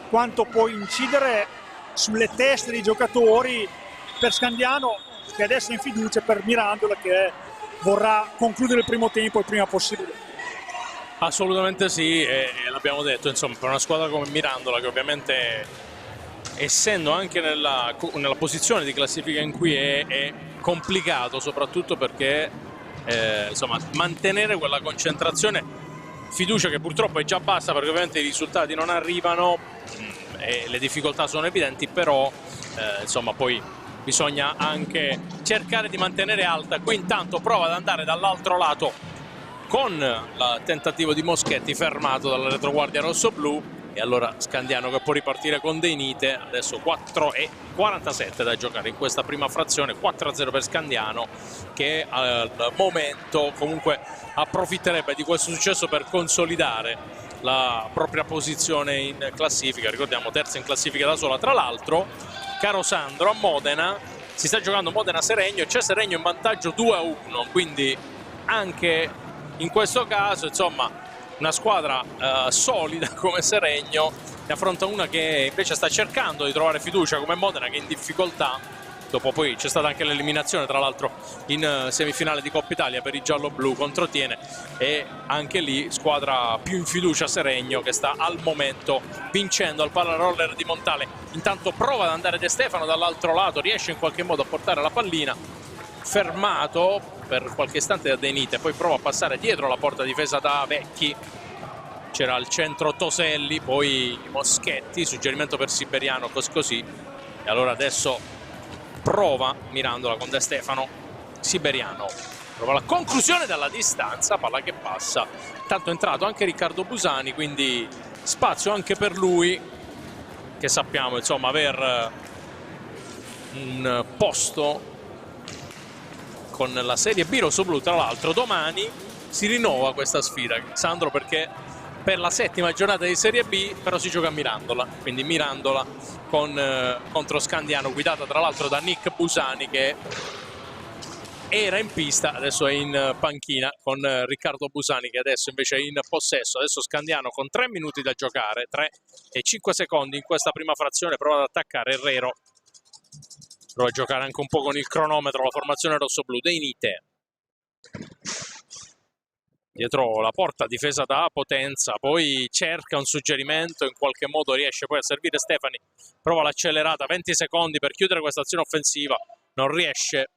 quanto può incidere sulle teste dei giocatori per Scandiano che adesso è in fiducia, per Mirandola che vorrà concludere il primo tempo il prima possibile. Assolutamente sì, e l'abbiamo detto, insomma, per una squadra come Mirandola che ovviamente essendo anche nella posizione di classifica in cui è complicato, soprattutto perché insomma, mantenere quella concentrazione, fiducia che purtroppo è già bassa perché ovviamente i risultati non arrivano e le difficoltà sono evidenti, però insomma poi bisogna anche cercare di mantenere alta. Qui intanto prova ad andare dall'altro lato con il tentativo di Moschetti fermato dalla retroguardia rossoblu, e allora Scandiano che può ripartire con De Nite. Adesso 4:47 da giocare in questa prima frazione, 4-0 per Scandiano che al momento comunque approfitterebbe di questo successo per consolidare la propria posizione in classifica. Ricordiamo terza in classifica da sola. Tra l'altro, caro Sandro, a Modena si sta giocando Modena-Seregno, c'è Seregno in vantaggio 2-1, quindi anche in questo caso insomma una squadra solida come Seregno ne affronta una che invece sta cercando di trovare fiducia come Modena, che è in difficoltà. Dopo poi c'è stata anche l'eliminazione tra l'altro in semifinale di Coppa Italia per i giallo-blu contro Tiene, e anche lì squadra più in fiducia Seregno che sta al momento vincendo al palla roller di Montale. Intanto prova ad andare De Stefano dall'altro lato, riesce in qualche modo a portare la pallina, fermato per qualche istante da De Nite, poi prova a passare dietro la porta difesa da Vecchi, c'era al centro Toselli, poi Moschetti, suggerimento per Siberiano, così, e allora adesso prova Mirandola con De Stefano, Siberiano prova la conclusione dalla distanza, palla che passa, tanto è entrato anche Riccardo Busani, quindi spazio anche per lui che sappiamo insomma aver un posto con la Serie B rossoblu. Tra l'altro domani si rinnova questa sfida, Sandro, perché per la 7ª giornata di Serie B però si gioca a Mirandola, quindi Mirandola contro Scandiano, guidata tra l'altro da Nick Busani che era in pista, adesso è in panchina con Riccardo Busani che adesso invece è in possesso. Adesso Scandiano con 3 minuti da giocare, 3 e 5 secondi in questa prima frazione, prova ad attaccare Herrero, prova a giocare anche un po' con il cronometro la formazione rossoblu. De Nite dietro la porta, difesa da Potenza, poi cerca un suggerimento, in qualche modo riesce poi a servire Stefani, prova l'accelerata, 20 secondi per chiudere questa azione offensiva, non riesce,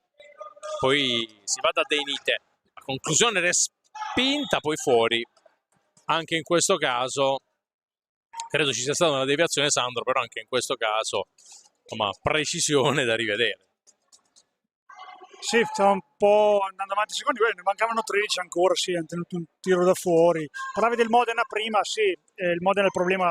poi si va da De Nite, conclusione respinta, poi fuori. Anche in questo caso credo ci sia stata una deviazione, Sandro, però anche in questo caso insomma precisione da rivedere. Sì, stava un po' andando avanti secondi, ne mancavano 13 ancora, sì, hanno tenuto un tiro da fuori. Parlavi del Modena prima, sì, il Modena è il problema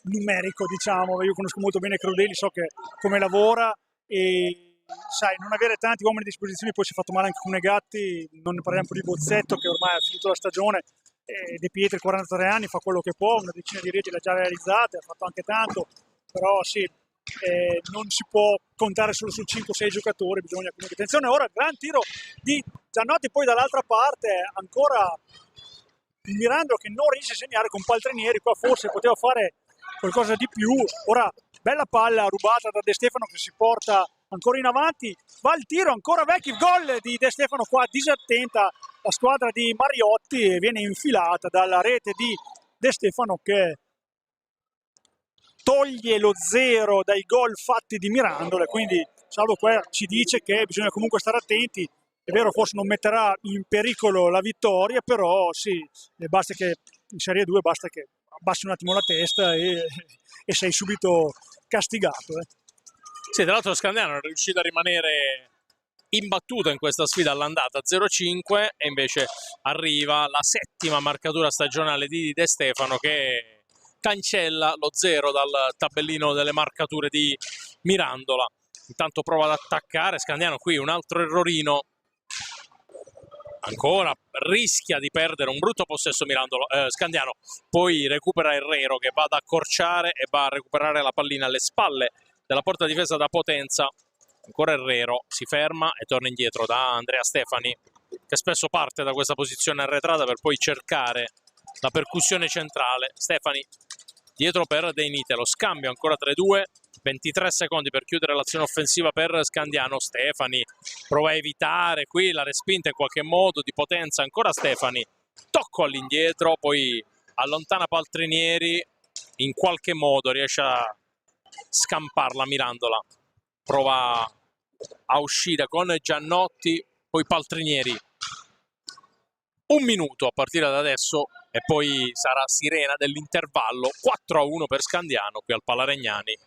numerico, diciamo, io conosco molto bene Crudeli, so che come lavora e sai, non avere tanti uomini a disposizione, poi si è fatto male anche con Negatti, non ne parliamo più di Bozzetto che ormai ha finito la stagione, De Pietri 43 anni fa quello che può, una decina di reti l'ha già realizzate, ha fatto anche tanto, però sì, non si può contare solo su 5-6 giocatori, bisogna comunque attenzione. Ora gran tiro di Giannotti, poi dall'altra parte ancora il Mirandolo che non riesce a segnare con Paltrinieri, qua forse poteva fare qualcosa di più. Ora bella palla rubata da De Stefano che si porta ancora in avanti, va il tiro, ancora Vecchi, gol di De Stefano, qua disattenta la squadra di Mariotti e viene infilata dalla rete di De Stefano che toglie lo 0 dai gol fatti di Mirandola, quindi Salvo qua ci dice che bisogna comunque stare attenti. È vero, forse non metterà in pericolo la vittoria, però sì, basta che in Serie 2 basta che abbassi un attimo la testa e sei subito castigato. Sì, tra l'altro Scandiano è riuscito a rimanere imbattuto in questa sfida all'andata 0-5 e invece arriva la 7ª marcatura stagionale di De Stefano che cancella lo 0 dal tabellino delle marcature di Mirandola. Intanto prova ad attaccare Scandiano, qui un altro errorino, ancora rischia di perdere un brutto possesso Scandiano, poi recupera Herrero che va ad accorciare e va a recuperare la pallina alle spalle della porta difesa da Potenza. Ancora Herrero, si ferma e torna indietro da Andrea Stefani che spesso parte da questa posizione arretrata per poi cercare la percussione centrale. Stefani dietro per De Nite, lo scambio ancora 3-2, 23 secondi per chiudere l'azione offensiva per Scandiano. Stefani prova a evitare qui la respinta in qualche modo di Potenza, ancora Stefani, tocco all'indietro, poi allontana Paltrinieri, in qualche modo riesce a scamparla Mirandola, prova a uscire con Giannotti, poi Paltrinieri. Un minuto a partire da adesso e poi sarà sirena dell'intervallo. 4-1 per Scandiano qui al Palaregnani.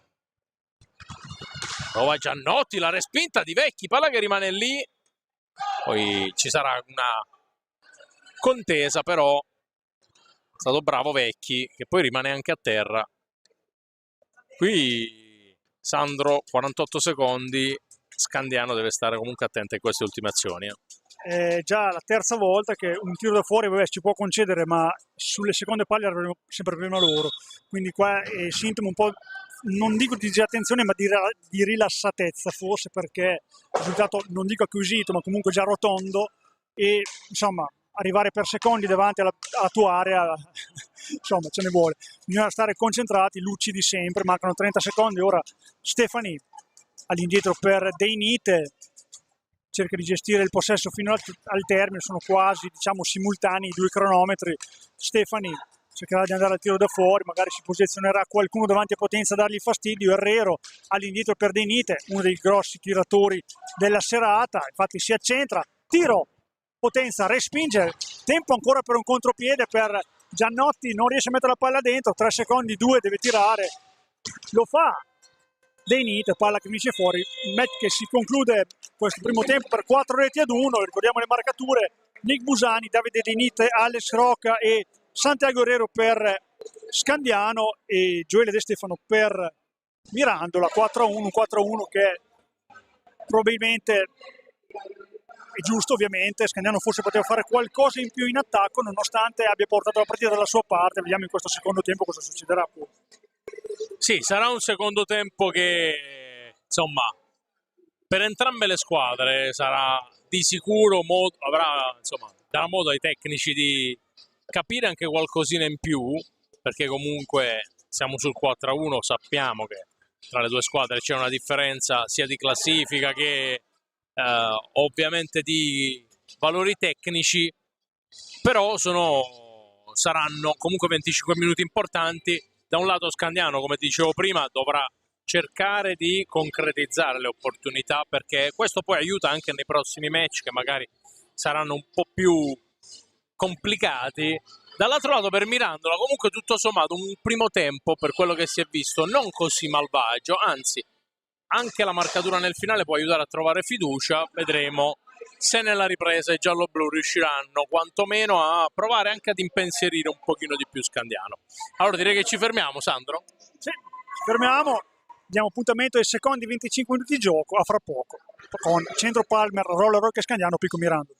Prova Giannotti, la respinta di Vecchi, palla che rimane lì. Poi ci sarà una contesa, però è stato bravo Vecchi che poi rimane anche a terra. Qui Sandro, 48 secondi, Scandiano deve stare comunque attento in queste ultime azioni. È già la terza volta che un tiro da fuori ci può concedere, ma sulle seconde palle arrivano sempre prima loro, quindi qua è sintomo un po', non dico di disattenzione, ma di rilassatezza forse, perché il risultato non dico acquisito ma comunque già rotondo e insomma arrivare per secondi davanti alla tua area insomma ce ne vuole, bisogna stare concentrati, lucidi sempre. Mancano 30 secondi, ora Stefani all'indietro per De Nite, cerca di gestire il possesso fino al termine, sono quasi diciamo simultanei i due cronometri. Stefani cercherà di andare al tiro da fuori, magari si posizionerà qualcuno davanti a Potenza a dargli fastidio. Herrero all'indietro per De Nite, uno dei grossi tiratori della serata, infatti si accentra, tiro, Potenza respinge, tempo ancora per un contropiede per Giannotti, non riesce a mettere la palla dentro, 3 secondi, 2, deve tirare, lo fa De Nite, palla che finisce fuori. Un match che si conclude questo primo tempo per 4-1, ricordiamo le marcature: Nick Busani, Davide De Nite, Alex Roca e Santiago Herrero per Scandiano e Gioele De Stefano per Mirandola. 4-1 che probabilmente è giusto, ovviamente. Scandiano forse poteva fare qualcosa in più in attacco nonostante abbia portato la partita dalla sua parte. Vediamo in questo secondo tempo cosa succederà poi. Sì, sarà un secondo tempo che insomma per entrambe le squadre sarà di sicuro darà modo ai tecnici di capire anche qualcosina in più, perché comunque siamo sul 4-1, sappiamo che tra le due squadre c'è una differenza sia di classifica che ovviamente di valori tecnici, però saranno comunque 25 minuti importanti. Da un lato Scandiano, come dicevo prima, dovrà cercare di concretizzare le opportunità, perché questo poi aiuta anche nei prossimi match che magari saranno un po' più complicati. Dall'altro lato per Mirandola comunque tutto sommato un primo tempo, per quello che si è visto, non così malvagio, anzi anche la marcatura nel finale può aiutare a trovare fiducia. Vedremo se nella ripresa i giallo-blu riusciranno quantomeno a provare anche ad impensierire un pochino di più Scandiano. Allora direi che ci fermiamo, Sandro? Sì, ci fermiamo. Diamo appuntamento ai secondi 25 minuti di gioco, a fra poco, con Centro Palmer, Roller Rock e Scandiano, Pico Mirando.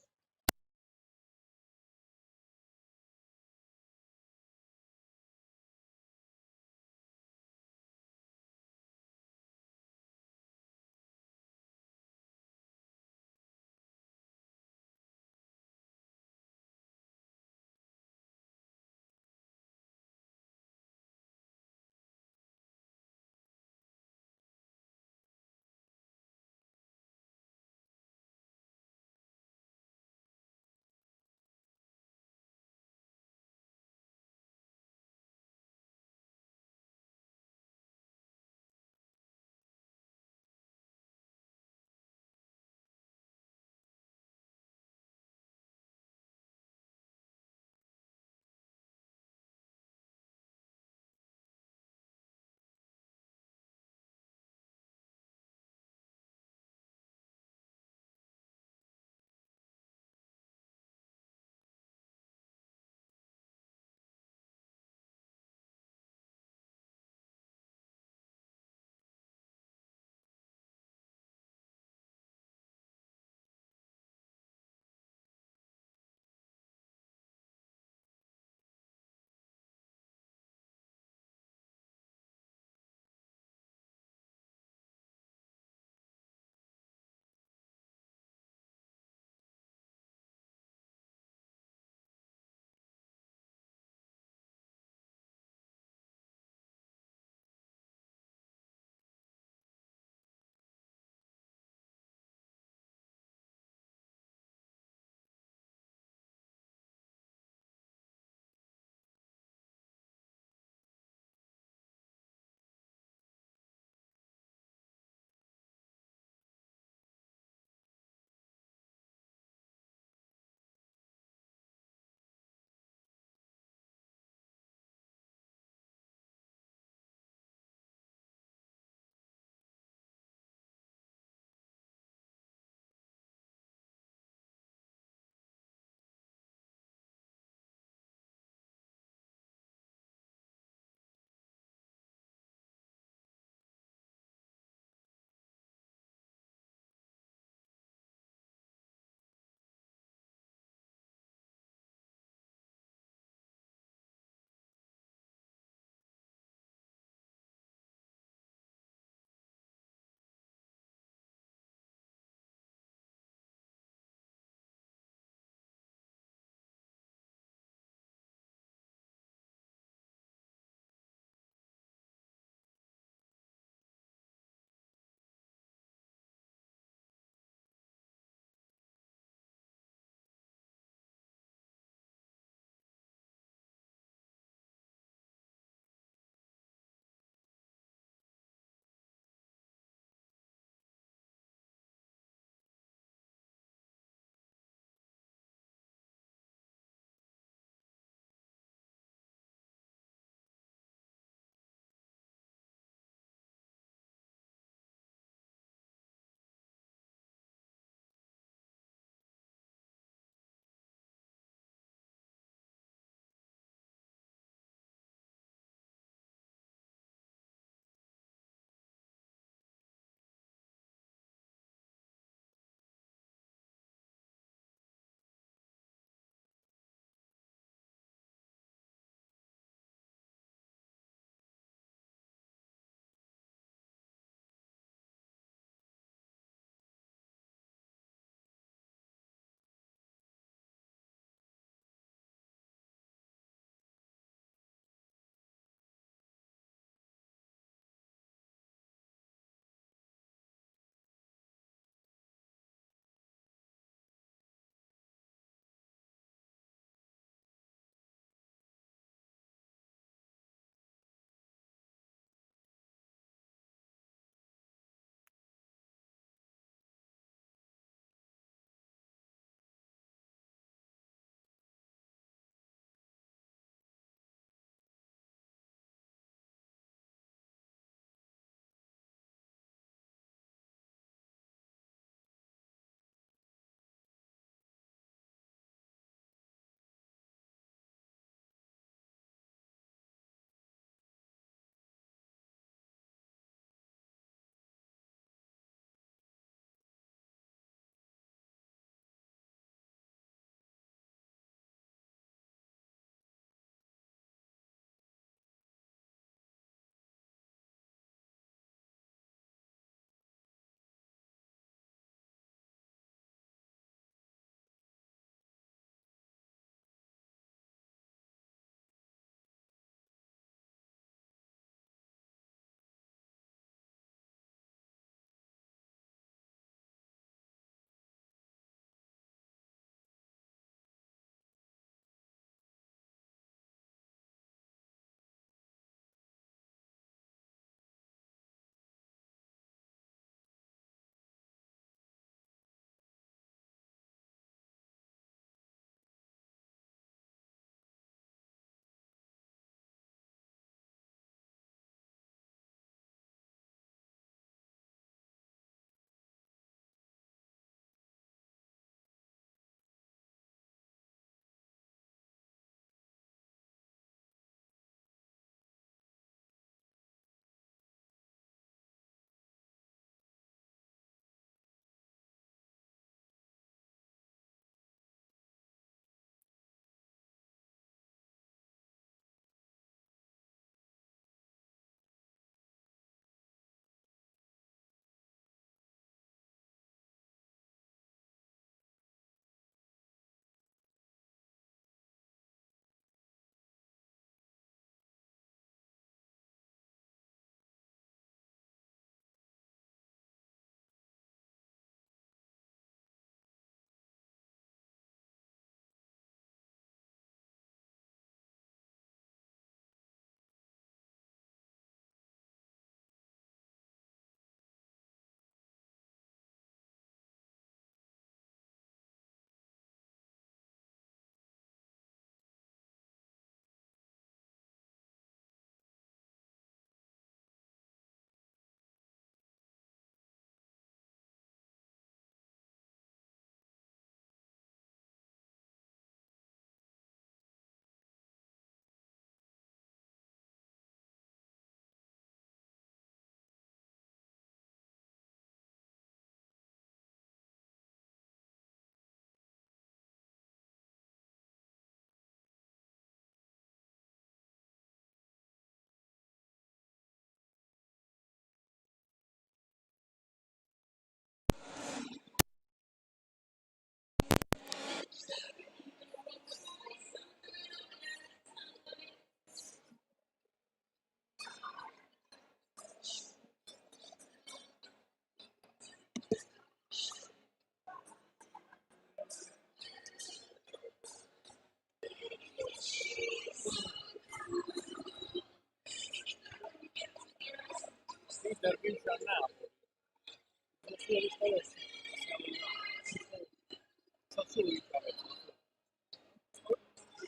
l'Inter vince a Napoli.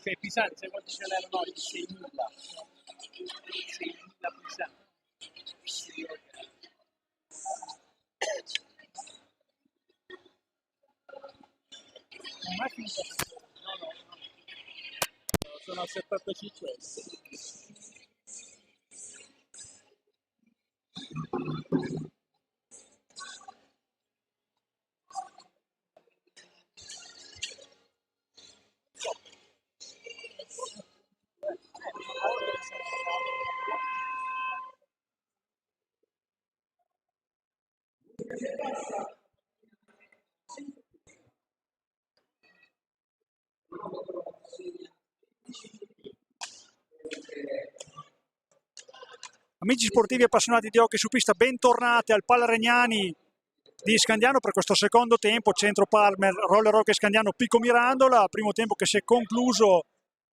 Cioè Pisani, sai quanti ce n'erano oggi? 6.000. 6.000 Pisani. Non è finita. No. Sono a 75. Amici sportivi appassionati di hockey su pista, bentornati al Pala Regnani di Scandiano per questo secondo tempo, Centro Palmer, Roller Hockey Scandiano, Pico Mirandola, primo tempo che si è concluso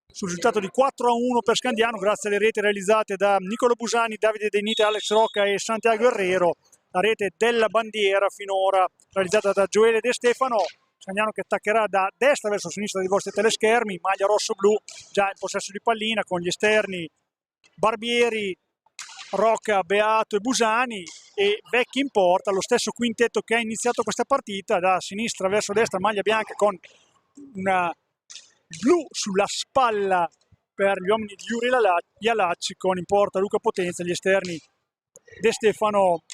sul risultato di 4-1 per Scandiano grazie alle reti realizzate da Nicolo Busani, Davide Denite, Alex Rocca e Santiago Herrero, la rete della bandiera finora realizzata da Gioele De Stefano. Scandiano che attaccherà da destra verso sinistra dei vostri teleschermi, maglia rosso-blu già in possesso di pallina con gli esterni Barbieri, Rocca, Beato e Busani e Vecchi in porta, lo stesso quintetto che ha iniziato questa partita, da sinistra verso destra maglia bianca con una blu sulla spalla per gli uomini di Yuri Ialacci, con in porta Luca Potenza, gli esterni De Stefano,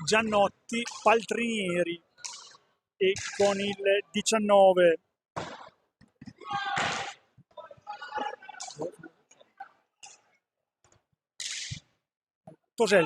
Giannotti, Paltrinieri e con il 19 Tosel.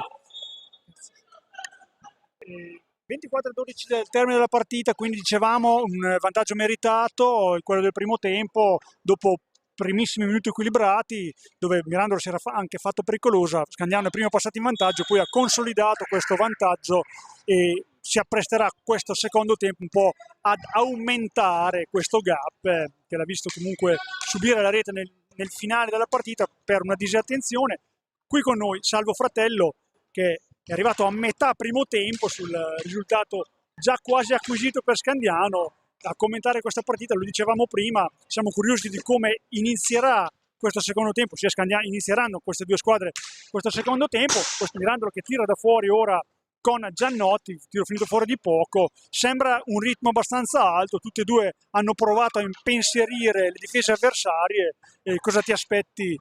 24-12 del termine della partita, quindi dicevamo un vantaggio meritato, quello del primo tempo, dopo primissimi minuti equilibrati, dove Mirandola si era anche fatto pericolosa. Scandiano è prima passato in vantaggio, poi ha consolidato questo vantaggio e si appresterà questo secondo tempo un po' ad aumentare questo gap, che l'ha visto comunque subire la rete nel finale della partita per una disattenzione. Qui con noi Salvo Fratello, che è arrivato a metà primo tempo sul risultato già quasi acquisito per Scandiano a commentare questa partita. Lo dicevamo prima, siamo curiosi di come inizierà questo secondo tempo, sia Scandiano, inizieranno queste due squadre questo secondo tempo. Questo Mirandolo che tira da fuori ora con Giannotti, tiro finito fuori di poco, sembra un ritmo abbastanza alto, tutti e due hanno provato a impensierire le difese avversarie. Cosa ti aspetti,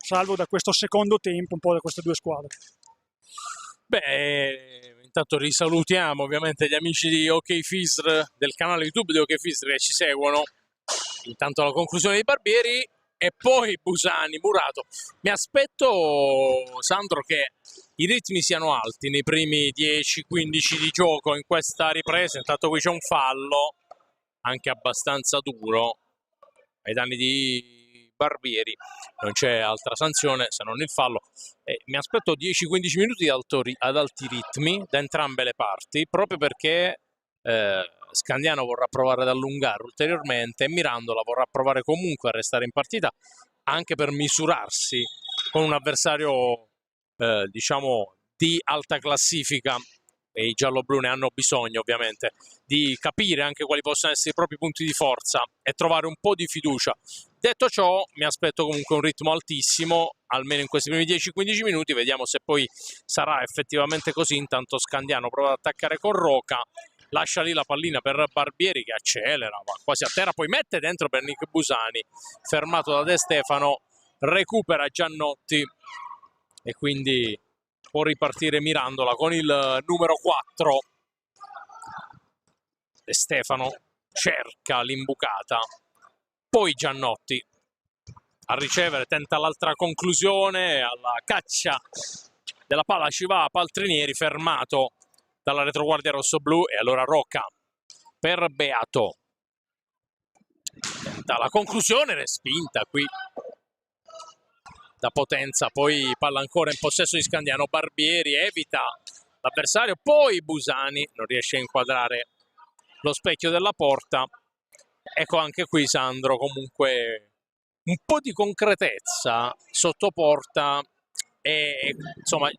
Salvo, da questo secondo tempo, un po' da queste due squadre? Beh, intanto risalutiamo ovviamente gli amici di Hockey Fisr, del canale YouTube di Hockey Fisr, che ci seguono. Intanto la conclusione di Barbieri e poi Busani, Murato. Mi aspetto, Sandro, che i ritmi siano alti nei primi 10-15 di gioco in questa ripresa. Intanto qui c'è un fallo anche abbastanza duro ai danni di Barbieri, non c'è altra sanzione se non il fallo. Mi aspetto 10-15 minuti ad alti ritmi da entrambe le parti, proprio perché Scandiano vorrà provare ad allungare ulteriormente e Mirandola vorrà provare comunque a restare in partita, anche per misurarsi con un avversario diciamo di alta classifica, e i gialloblu ne hanno bisogno ovviamente di capire anche quali possono essere i propri punti di forza e trovare un po' di fiducia. Detto ciò, mi aspetto comunque un ritmo altissimo, almeno in questi primi 10-15 minuti, vediamo se poi sarà effettivamente così. Intanto Scandiano prova ad attaccare con Rocca, lascia lì la pallina per Barbieri che accelera, va quasi a terra, poi mette dentro per Nick Busani, fermato da De Stefano, recupera Giannotti e quindi può ripartire Mirandola con il numero 4. De Stefano cerca l'imbucata, poi Giannotti a ricevere, tenta l'altra conclusione, alla caccia della palla ci va Paltrinieri, fermato dalla retroguardia rossoblu, e allora Rocca per Beato, tenta la conclusione, respinta qui da Potenza, poi palla ancora in possesso di Scandiano, Barbieri evita l'avversario, poi Busani non riesce a inquadrare lo specchio della porta. Ecco, anche qui Sandro, comunque un po' di concretezza sotto porta E insomma,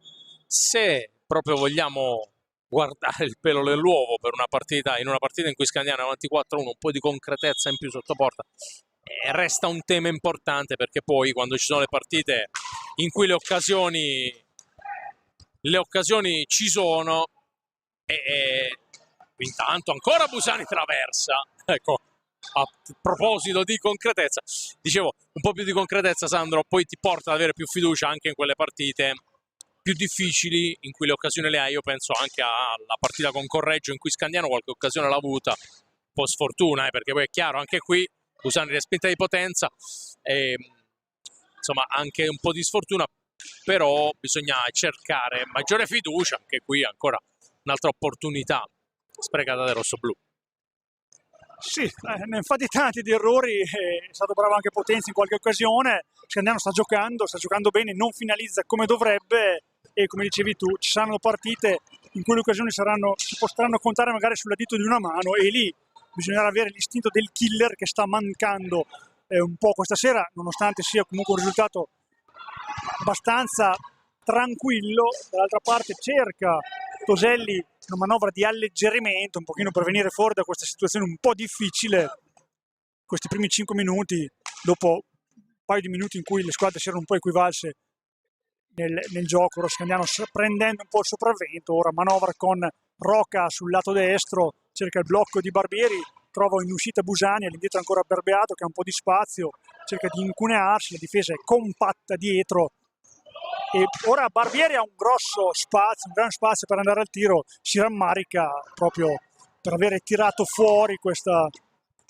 se proprio vogliamo guardare il pelo nell'uovo per una partita, in una partita in cui Scandiano è avanti 4-1, un po' di concretezza in più sotto porta, resta un tema importante, perché poi quando ci sono le partite in cui le occasioni ci sono, e intanto ancora Busani traversa, ecco. A proposito di concretezza, dicevo, un po' più di concretezza, Sandro, poi ti porta ad avere più fiducia anche in quelle partite più difficili in cui le occasioni le hai. Io penso anche alla partita con Correggio, in cui Scandiano qualche occasione l'ha avuta, un po' sfortuna, perché poi è chiaro, anche qui Busani respinta di potenza, insomma anche un po' di sfortuna, però bisogna cercare maggiore fiducia. Anche qui ancora un'altra opportunità sprecata dai rossoblù. Sì, ne fa di tanti di errori, è stato bravo anche Potenza in qualche occasione. Scandiano sta giocando bene, non finalizza come dovrebbe, e come dicevi tu, ci saranno partite in cui le occasioni si potranno contare magari sulla dito di una mano, e lì bisognerà avere l'istinto del killer, che sta mancando un po' questa sera, nonostante sia comunque un risultato abbastanza tranquillo. Dall'altra parte cerca Toselli una manovra di alleggerimento, un pochino per venire fuori da questa situazione un po' difficile. Questi primi 5 minuti, dopo un paio di minuti in cui le squadre si erano un po' equivalse nel gioco, ora Scandiano prendendo un po' il sopravvento. Ora manovra con Rocca sul lato destro, cerca il blocco di Barbieri, trova in uscita Busani, all'indietro ancora Berbeato che ha un po' di spazio, cerca di incunearsi, la difesa è compatta dietro, e ora Barbieri ha un gran spazio per andare al tiro, si rammarica proprio per avere tirato fuori questa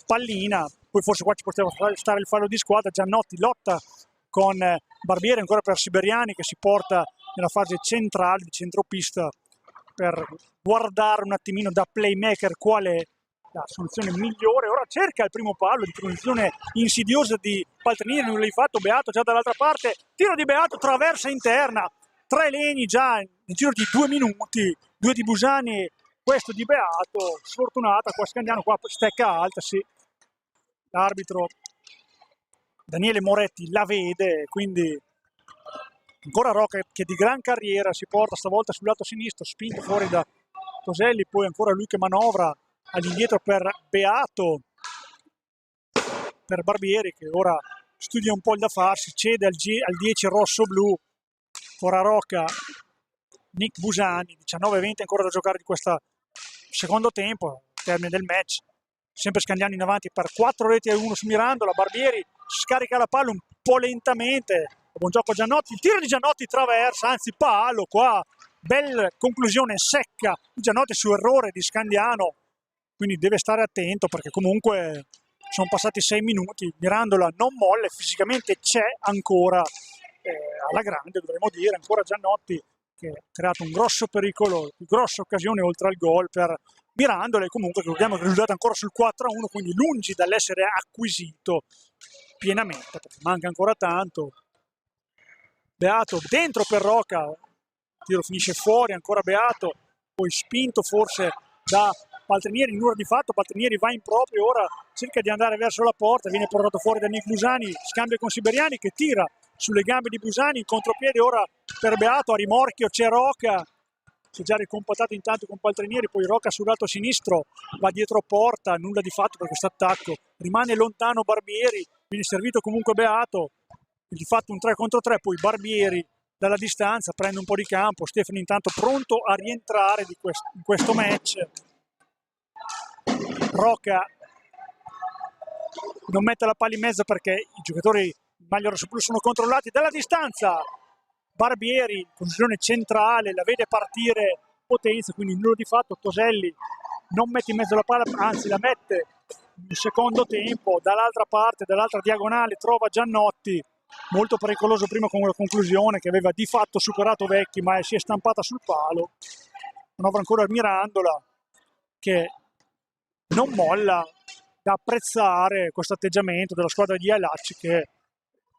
pallina. Poi forse qua ci poteva stare il fallo di squadra. Giannotti lotta con Barbieri, ancora per Siberiani, che si porta nella fase centrale di centropista per guardare un attimino da playmaker qual è la soluzione migliore. Ora cerca il primo palo di posizione insidiosa di Paltrinieri, non l'hai fatto. Beato già dall'altra parte, tiro di Beato, traversa interna, 3 legni già nel giro di 2 minuti, 2 di Busani, questo di Beato. Sfortunata qua Scandiano, qua stecca alta, sì. L'arbitro Daniele Moretti la vede, quindi ancora Rocca che di gran carriera si porta stavolta sul lato sinistro, spinto fuori da Toselli, poi ancora lui che manovra all'indietro per Beato, per Barbieri che ora studia un po' il da farsi, cede al 10 rosso-blu. Ora Rocca, Nick Busani, 19-20 ancora da giocare di questo secondo tempo, termine del match. Sempre Scandiano in avanti per 4-1 su Mirandola. Barbieri scarica la palla un po' lentamente, buon gioco Giannotti, il tiro di Giannotti traversa, anzi palo qua, bella conclusione secca di Giannotti su errore di Scandiano, quindi deve stare attento perché comunque sono passati 6 minuti, Mirandola non molle, fisicamente c'è ancora, alla grande dovremmo dire, ancora Giannotti che ha creato un grosso pericolo, grossa occasione oltre al gol per Mirandola, e comunque ricordiamo che il risultato ancora sul 4-1, quindi lungi dall'essere acquisito pienamente, perché manca ancora tanto. Beato dentro per Rocca, il tiro finisce fuori, ancora Beato, poi spinto forse da Paltrinieri, in ora di fatto Paltrinieri va in proprio, ora cerca di andare verso la porta, viene portato fuori da Nick Busani, scambia con Siberiani che tira sulle gambe di Busani, in contropiede ora per Beato, a rimorchio c'è Rocca, si è già ricompattato intanto con Paltrinieri, poi Rocca sul lato sinistro va dietro porta, nulla di fatto per questo attacco, rimane lontano Barbieri, viene servito comunque Beato, di fatto un 3 contro 3, poi Barbieri dalla distanza prende un po' di campo, Stefani intanto pronto a rientrare in questo match. Rocca non mette la palla in mezzo perché i giocatori in maglia rosso-blu sono controllati dalla distanza. Barbieri, posizione centrale, la vede partire Potenza, quindi nulla di fatto. Toselli non mette in mezzo la palla, anzi la mette in secondo tempo. Dall'altra parte, dall'altra diagonale, trova Giannotti, molto pericoloso prima con una conclusione che aveva di fatto superato Vecchi, ma si è stampata sul palo. Manovra ancora Mirandola che non molla, da apprezzare questo atteggiamento della squadra di Alacci che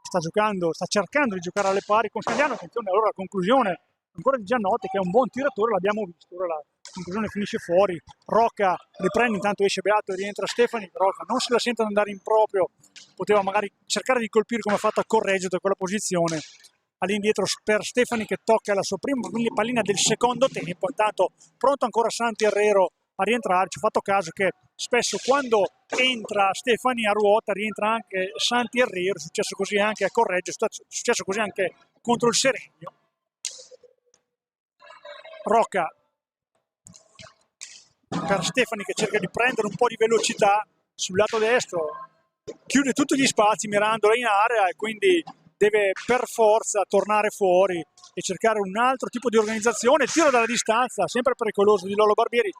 sta cercando di giocare alle pari con Scandiano. Attenzione allora la conclusione ancora di Giannotti che è un buon tiratore, l'abbiamo visto, ora la conclusione finisce fuori. Rocca riprende, intanto esce Beato e rientra Stefani. Rocca non se la sente andare in proprio, poteva magari cercare di colpire come ha fatto a Correggio da quella posizione, all'indietro per Stefani che tocca la sua prima pallina del secondo tempo. Intanto pronto ancora Santi Herrero a rientrare. Ci ho fatto caso che spesso quando entra Stefani a ruota rientra anche Santi Herrero, è successo così anche a Correggio, è successo così anche contro il Seregno. Roca per Stefani che cerca di prendere un po' di velocità sul lato destro, chiude tutti gli spazi Mirandola in area e quindi deve per forza tornare fuori e cercare un altro tipo di organizzazione. Tiro dalla distanza, sempre pericoloso di Lollo Barbieri,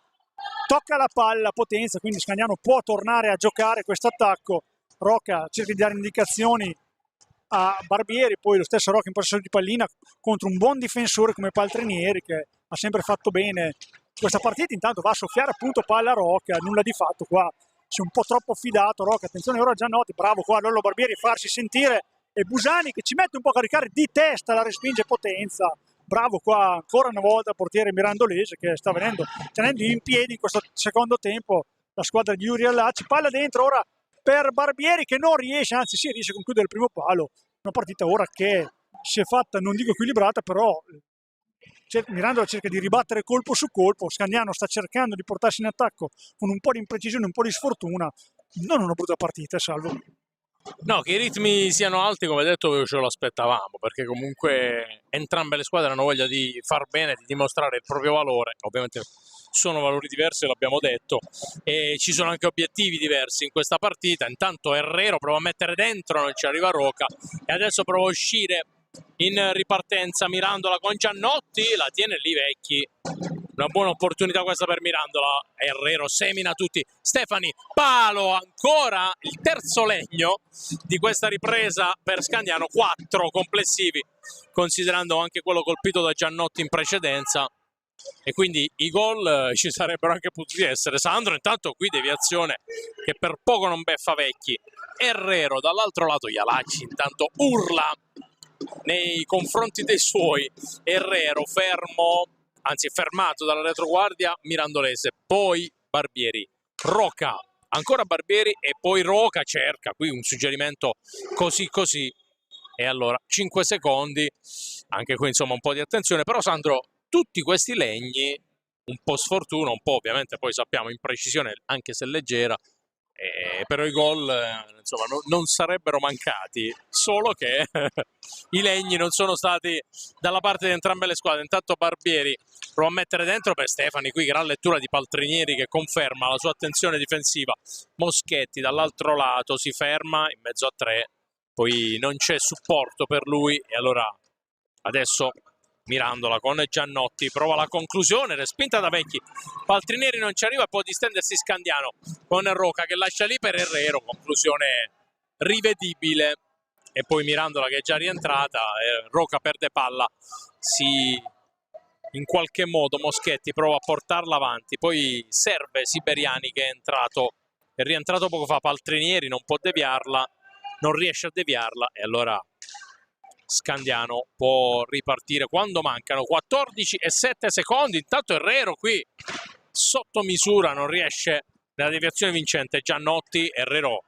tocca la palla, Potenza, quindi Scandiano può tornare a giocare questo attacco. Roca cerca di dare indicazioni a Barbieri, poi lo stesso Roca in possesso di pallina contro un buon difensore come Paltrinieri che ha sempre fatto bene questa partita. Intanto va a soffiare appunto palla a Roca, nulla di fatto qua, si è un po' troppo fidato Roca. Attenzione ora Giannotti, bravo qua Lollo Barbieri a farsi sentire, e Busani che ci mette un po' a caricare di testa, la respinge Potenza. Bravo qua ancora una volta il portiere mirandolese che sta tenendo in piedi in questo secondo tempo la squadra di Yuri Allacci. Palla dentro ora per Barbieri che non riesce, anzi sì, riesce a concludere il primo palo. Una partita ora che si è fatta, non dico equilibrata, però Mirandola cerca di ribattere colpo su colpo. Scandiano sta cercando di portarsi in attacco con un po' di imprecisione, un po' di sfortuna. Non una brutta partita, Salvo. No, che i ritmi siano alti, come detto, ce lo aspettavamo, perché comunque entrambe le squadre hanno voglia di far bene, di dimostrare il proprio valore. Ovviamente sono valori diversi, l'abbiamo detto, e ci sono anche obiettivi diversi in questa partita. Intanto Herrero prova a mettere dentro, non ci arriva Roca, e adesso prova a uscire in ripartenza Mirandola con Giannotti, la tiene lì Vecchi. Una buona opportunità questa per Mirandola. Herrero semina tutti. Stefani, palo ancora, il terzo legno di questa ripresa per Scandiano, 4 complessivi, considerando anche quello colpito da Giannotti in precedenza. E quindi i gol ci sarebbero anche potuti essere. Sandro intanto qui deviazione che per poco non beffa Vecchi. Herrero dall'altro lato, Ialacci intanto urla nei confronti dei suoi. Herrero fermo, anzi fermato dalla retroguardia mirandolese, poi Barbieri, Roca, ancora Barbieri e poi Roca cerca qui un suggerimento così così, e allora 5 secondi, anche qui insomma un po' di attenzione. Però Sandro, tutti questi legni, un po' sfortuna, un po' ovviamente poi sappiamo imprecisione anche se leggera, però i gol insomma non sarebbero mancati, solo che i legni non sono stati dalla parte di entrambe le squadre. Intanto Barbieri prova a mettere dentro per Stefani, qui gran lettura di Paltrinieri che conferma la sua attenzione difensiva. Moschetti dall'altro lato si ferma in mezzo a 3, poi non c'è supporto per lui e allora adesso Mirandola con Giannotti, prova la conclusione, respinta da Vecchi. Paltrinieri non ci arriva, può distendersi Scandiano con Roca che lascia lì per Herrero, conclusione rivedibile. E poi Mirandola che è già rientrata, Roca perde palla, in qualche modo Moschetti prova a portarla avanti, poi serve Siberiani che è rientrato poco fa. Paltrinieri non può deviarla, non riesce a deviarla e allora Scandiano può ripartire quando mancano 14 e 7 secondi. Intanto Herrero qui sotto misura non riesce nella deviazione vincente. Giannotti, Herrero.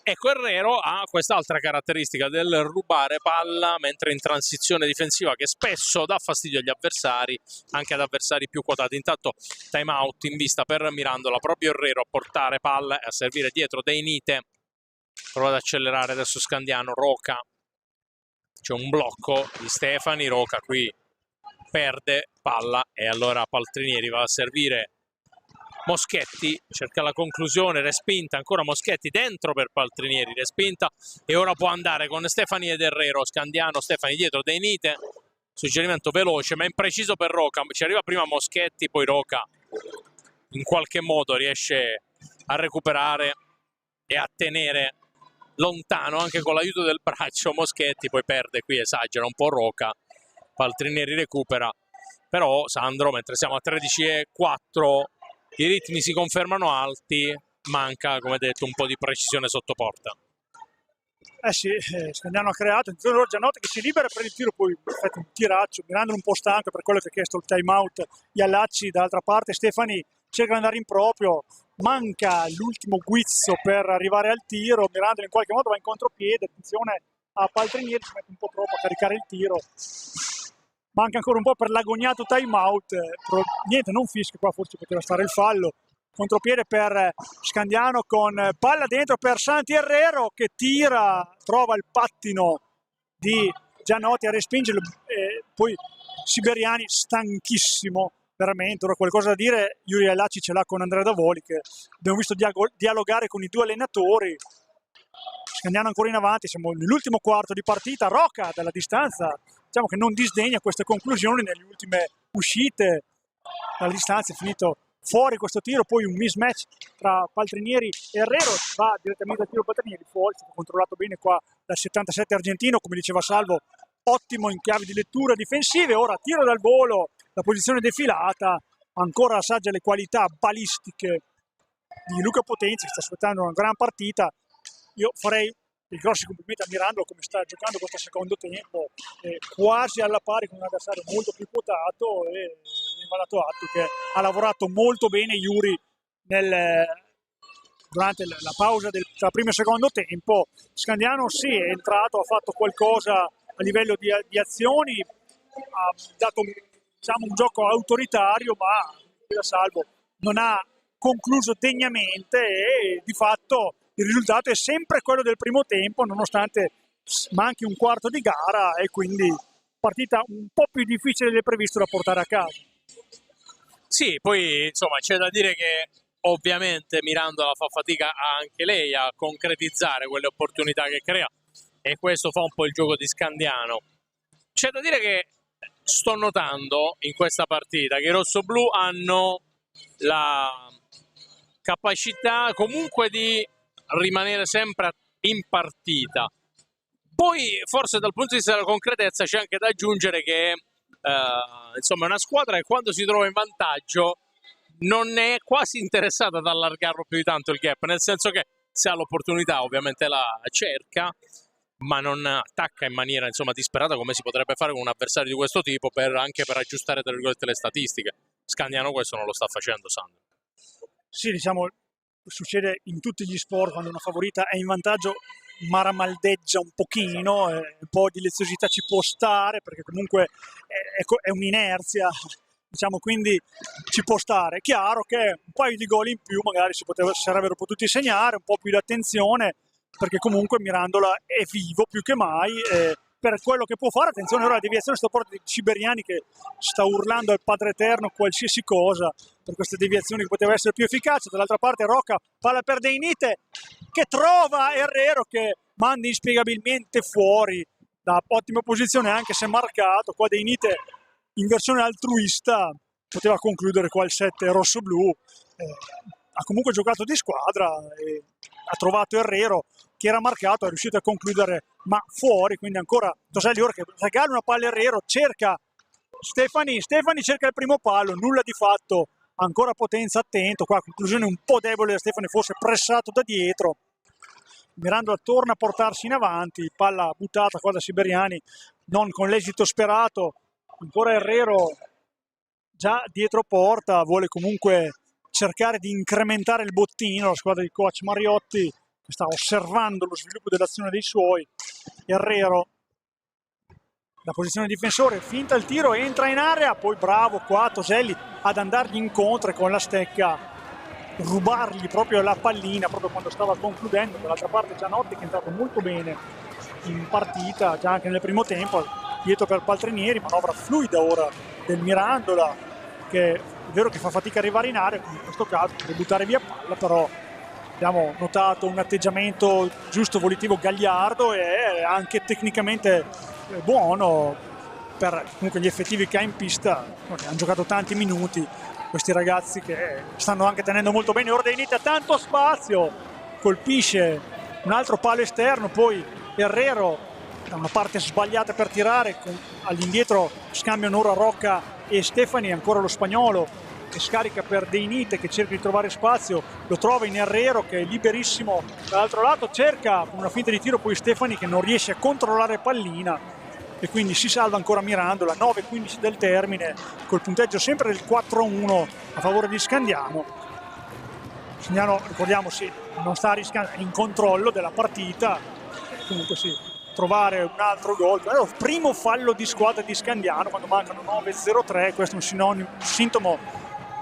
Ecco, Herrero ha quest'altra caratteristica del rubare palla mentre in transizione difensiva che spesso dà fastidio agli avversari, anche ad avversari più quotati. Intanto time out in vista per Mirandola, proprio Herrero a portare palla e a servire dietro dei Nite. Prova ad accelerare adesso Scandiano, Roca. C'è un blocco di Stefani, Roca qui perde palla e allora Paltrinieri va a servire Moschetti, cerca la conclusione, respinta, ancora Moschetti dentro per Paltrinieri, respinta e ora può andare con Stefani ed Herrero. Scandiano, Stefani dietro dei Nite, suggerimento veloce ma impreciso per Roca, ci arriva prima Moschetti, poi Roca in qualche modo riesce a recuperare e a tenere lontano anche con l'aiuto del braccio Moschetti, poi perde qui, esagera un po' Roca. Paltrinieri recupera, però Sandro, mentre siamo a 13-4 i ritmi si confermano alti, manca come detto un po' di precisione sotto porta. Sì, Scandiano ha creato, Giannotti che si libera per il tiro, poi effetto un tiraccio, Mirandolo un po' stanco per quello che ha chiesto il time out. Iallacci dall'altra parte, Stefani cerca di andare in proprio, manca l'ultimo guizzo per arrivare al tiro, Mirandolo in qualche modo va in contropiede, attenzione a Paltrinieri, si mette un po' troppo a caricare il tiro, manca ancora un po' per l'agognato time out, però niente, non fischia, qua forse poteva stare il fallo. Contropiede per Scandiano con palla dentro per Santi Herrero che tira, trova il pattino di Gianotti a respingerlo, poi Siberiani stanchissimo veramente. Ora qualcosa da dire Yuri Alaci ce l'ha con Andrea Davoli, che abbiamo visto dialogare con i due allenatori. Scandiano ancora in avanti, siamo nell'ultimo quarto di partita. Rocca dalla distanza, diciamo che non disdegna queste conclusioni nelle ultime uscite dalla distanza. È finito fuori questo tiro, poi un mismatch tra Paltrinieri e Herrero, va direttamente al tiro Paltrinieri, fuori, è stato controllato bene qua dal 77 argentino, come diceva Salvo, ottimo in chiave di lettura difensive. Ora tiro dal volo, la posizione defilata, ancora assaggia le qualità balistiche di Luca Potenzi, che sta aspettando una gran partita. Io farei i grossi complimenti a Mirandolo come sta giocando questo secondo tempo, quasi alla pari con un avversario molto più quotato, e mi va dato atto che ha lavorato molto bene Yuri durante la pausa tra primo e secondo tempo. Scandiano sì, è entrato, ha fatto qualcosa a livello di azioni, ha dato, diciamo, un gioco autoritario, ma da Salvo non ha concluso degnamente, e di fatto il risultato è sempre quello del primo tempo, nonostante manchi un quarto di gara, e quindi partita un po' più difficile del previsto da portare a casa. Sì, poi insomma c'è da dire che ovviamente Mirandola fa fatica anche lei a concretizzare quelle opportunità che crea, e questo fa un po' il gioco di Scandiano. C'è da dire che sto notando in questa partita che i rossoblù hanno la capacità comunque di rimanere sempre in partita. Poi forse dal punto di vista della concretezza c'è anche da aggiungere che insomma è una squadra che quando si trova in vantaggio non è quasi interessata ad allargarlo più di tanto il gap, nel senso che se ha l'opportunità ovviamente la cerca, ma non attacca in maniera, insomma, disperata come si potrebbe fare con un avversario di questo tipo, anche per aggiustare, tra virgolette, le statistiche. Scandiano questo non lo sta facendo, Sandro. Sì, diciamo, succede in tutti gli sport, quando una favorita è in vantaggio maramaldeggia un pochino, un po' di leziosità ci può stare, perché comunque è un'inerzia, diciamo, quindi ci può stare. È chiaro che un paio di gol in più magari si sarebbero potuti segnare, un po' più di attenzione, perché comunque Mirandola è vivo più che mai, per quello che può fare. Attenzione ora alla deviazione, sto porto di Siberiani che sta urlando al Padre Eterno qualsiasi cosa per queste deviazioni che poteva essere più efficace. Dall'altra parte Rocca, palla per Deinite che trova Herrero, che manda inspiegabilmente fuori da ottima posizione, anche se marcato. Qua Deinite in versione altruista poteva concludere qua il 7 rosso-blu. Ha comunque giocato di squadra, ha trovato Herrero che era marcato, è riuscito a concludere ma fuori, quindi ancora Toselli ora che regala una palla a Herrero, cerca Stefani cerca il primo palo, nulla di fatto, ancora Potenza attento, qua conclusione un po' debole da Stefani, forse pressato da dietro. Mirandola torna a portarsi in avanti, palla buttata qua da Siberiani, non con l'esito sperato, ancora Herrero già dietro porta, vuole comunque cercare di incrementare il bottino, la squadra di coach Mariotti che sta osservando lo sviluppo dell'azione dei suoi. Herrero da posizione difensore, finta il tiro, entra in area, poi bravo qua Toselli ad andargli incontro con la stecca, rubargli proprio la pallina proprio quando stava concludendo. Dall'altra parte Gianotti che è entrato molto bene in partita già anche nel primo tempo, dietro per Paltrinieri, manovra fluida ora del Mirandola, che è vero che fa fatica a arrivare in area, come in questo caso per buttare via palla, però abbiamo notato un atteggiamento giusto, volitivo, gagliardo e anche tecnicamente buono per comunque gli effettivi che ha in pista. Hanno giocato tanti minuti questi ragazzi che stanno anche tenendo molto bene. Ora Deinite ha tanto spazio, colpisce un altro palo esterno, poi Herrero da una parte sbagliata per tirare, all'indietro scambiano ora Rocca e Stefani, ancora lo spagnolo che scarica per Deinite che cerca di trovare spazio, lo trova in Herrero che è liberissimo dall'altro lato, cerca con una finta di tiro poi Stefani che non riesce a controllare pallina e quindi si salva ancora Mirandola. 9-15 del termine, col punteggio sempre del 4-1 a favore di Scandiano. Scandiano, ricordiamo, sì, non sta rischiando, è in controllo della partita, comunque sì, trovare un altro gol. Allora, primo fallo di squadra di Scandiano quando mancano 9:03, questo è un sintomo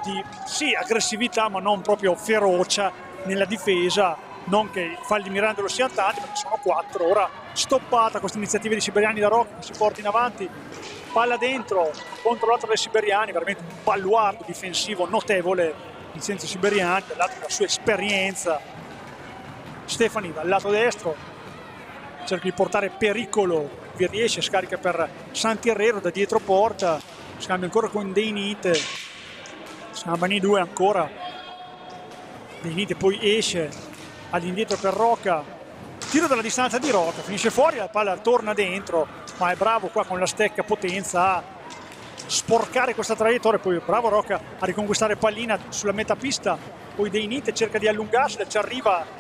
di sì, aggressività, ma non proprio ferocia nella difesa. Non che i falli di Mirandolo siano tanti, perché sono 4. Ora stoppata questa iniziativa di Siberiani da Rocca, che si porta in avanti, palla dentro, controllato dai Siberiani, veramente un baluardo difensivo notevole Vincenzo Siberiani, dall'altro della sua esperienza. Stefani dal lato destro cerca di portare pericolo, vi riesce, scarica per Santierrero da dietro porta, scambia ancora con Deinite, scambiano i due ancora, Deinite poi esce all'indietro per Rocca, tiro dalla distanza di Rocca, finisce fuori, la palla torna dentro, ma è bravo qua con la stecca potenza a sporcare questa traiettoria, poi bravo Rocca a riconquistare pallina sulla metapista, poi Deinite cerca di allungarsi, ci arriva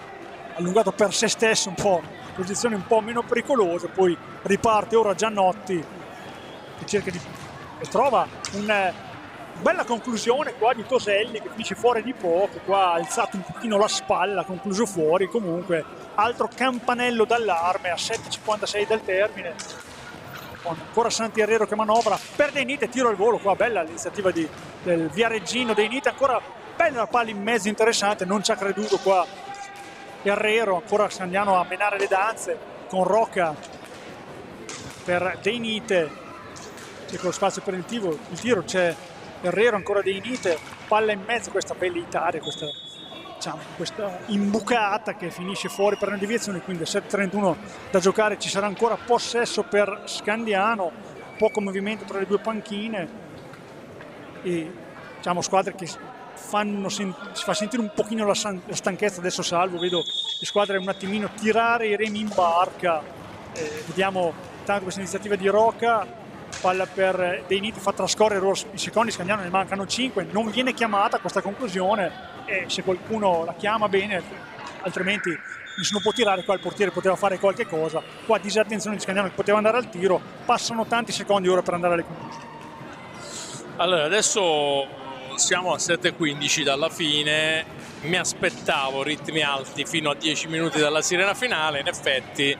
allungato per se stesso un po', posizione un po' meno pericolose, poi riparte ora Giannotti che cerca di e trova una bella conclusione qua di Toselli che finisce fuori di poco, qua ha alzato un pochino la spalla, concluso fuori. Comunque altro campanello d'allarme a 7:56 del termine, con ancora Santierrero che manovra per Deinite, tiro al volo qua, bella l'iniziativa del Viareggino. Deinite ancora bella la palla in mezzo, interessante, non ci ha creduto qua Herrero, ancora Scandiano a menare le danze con Rocca per Deinite, c'è con lo spazio per il tiro, c'è Herrero, ancora Deinite, palla in mezzo, questa velleitaria, questa imbucata che finisce fuori per una deviazione, quindi 7:31 da giocare, ci sarà ancora possesso per Scandiano, poco movimento tra le due panchine e squadre che si fa sentire un pochino la stanchezza. Adesso Salvo, vedo le squadre un attimino tirare i remi in barca, vediamo tanto questa iniziativa di Rocca, palla per Deinite, fa trascorrere i secondi, Scandiano ne mancano 5, non viene chiamata questa conclusione e se qualcuno la chiama bene, altrimenti nessuno può tirare. Qua il portiere poteva fare qualche cosa, qua disattenzione di Scandiano che poteva andare al tiro, passano tanti secondi ora per andare alle conclusioni. Allora adesso siamo a 7:15 dalla fine, mi aspettavo ritmi alti fino a 10 minuti dalla sirena finale, in effetti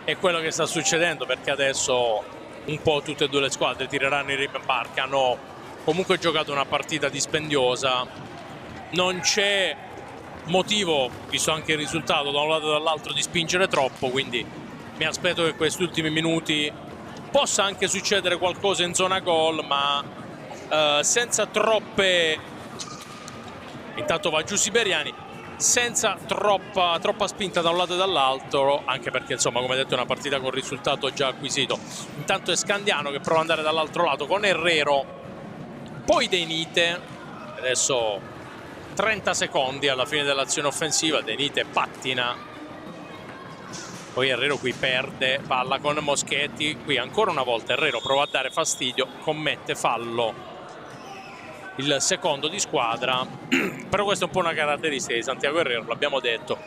è quello che sta succedendo, perché adesso un po' tutte e due le squadre tireranno i remi in barca, hanno comunque giocato una partita dispendiosa, non c'è motivo, visto anche il risultato da un lato e dall'altro, di spingere troppo, quindi mi aspetto che questi ultimi minuti possa anche succedere qualcosa in zona gol, ma senza troppe, intanto va giù Siberiani, senza troppa spinta da un lato e dall'altro, anche perché insomma, come detto, è una partita con risultato già acquisito. Intanto è Scandiano che prova ad andare dall'altro lato con Herrero, poi Deinite, adesso 30 secondi alla fine dell'azione offensiva, Deinite pattina, poi Herrero qui perde palla con Moschetti, qui ancora una volta Herrero prova a dare fastidio, commette fallo il secondo di squadra, però questa è un po' una caratteristica di Santiago Herrero, l'abbiamo detto,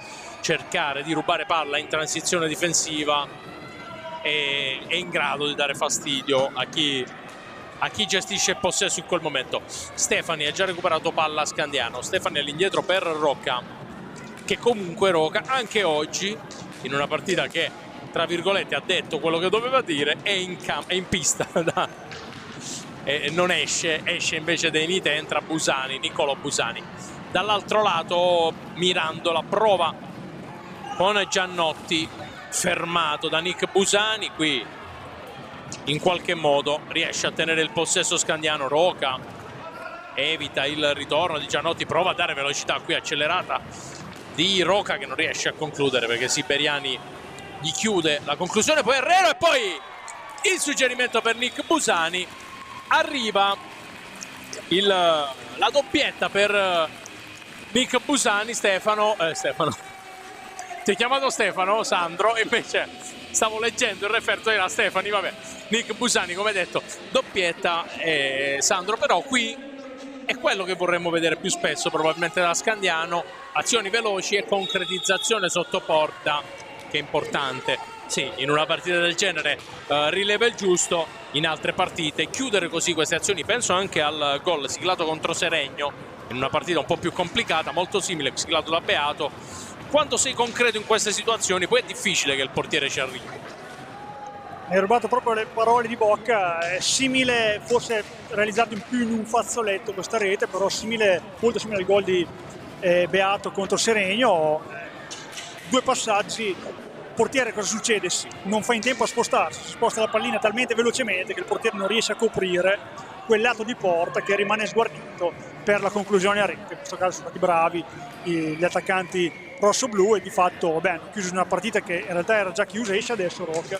cercare di rubare palla in transizione difensiva, è in grado di dare fastidio a chi gestisce il possesso in quel momento. Stefani ha già recuperato palla a Scandiano, Stefani all'indietro per Rocca, che comunque Rocca anche oggi in una partita che tra virgolette ha detto quello che doveva dire, è in pista non esce invece Deinite, entra Busani, Niccolò Busani. Dall'altro lato Mirandola prova con Giannotti, fermato da Nick Busani, qui in qualche modo riesce a tenere il possesso Scandiano. Rocca evita il ritorno di Giannotti, prova a dare velocità qui accelerata di Rocca che non riesce a concludere perché Siberiani gli chiude la conclusione, poi Herrero e poi il suggerimento per Nick Busani. Arriva la doppietta per Nick Busani. Stefano ti hai chiamato Stefano, Sandro, e invece stavo leggendo il referto, era Stefani, vabbè. Nick Busani, come detto, doppietta, Sandro, però qui è quello che vorremmo vedere più spesso probabilmente da Scandiano, azioni veloci e concretizzazione sotto porta, che è importante. Sì, in una partita del genere rileva il giusto, in altre partite chiudere così queste azioni. Penso anche al gol siglato contro Seregno, in una partita un po' più complicata, molto simile, siglato da Beato. Quando sei concreto in queste situazioni poi è difficile che il portiere ci arrivi. hai rubato proprio le parole di bocca. È simile, forse realizzato in più in un fazzoletto questa rete, però molto simile al gol di Beato contro Seregno. Due passaggi, portiere cosa succede? Non fa in tempo a spostarsi, si sposta la pallina talmente velocemente che il portiere non riesce a coprire quel lato di porta che rimane sguarnito per la conclusione a rete. In questo caso sono stati bravi gli attaccanti rosso-blu e di fatto hanno chiuso una partita che in realtà era già chiusa. Esce adesso Rock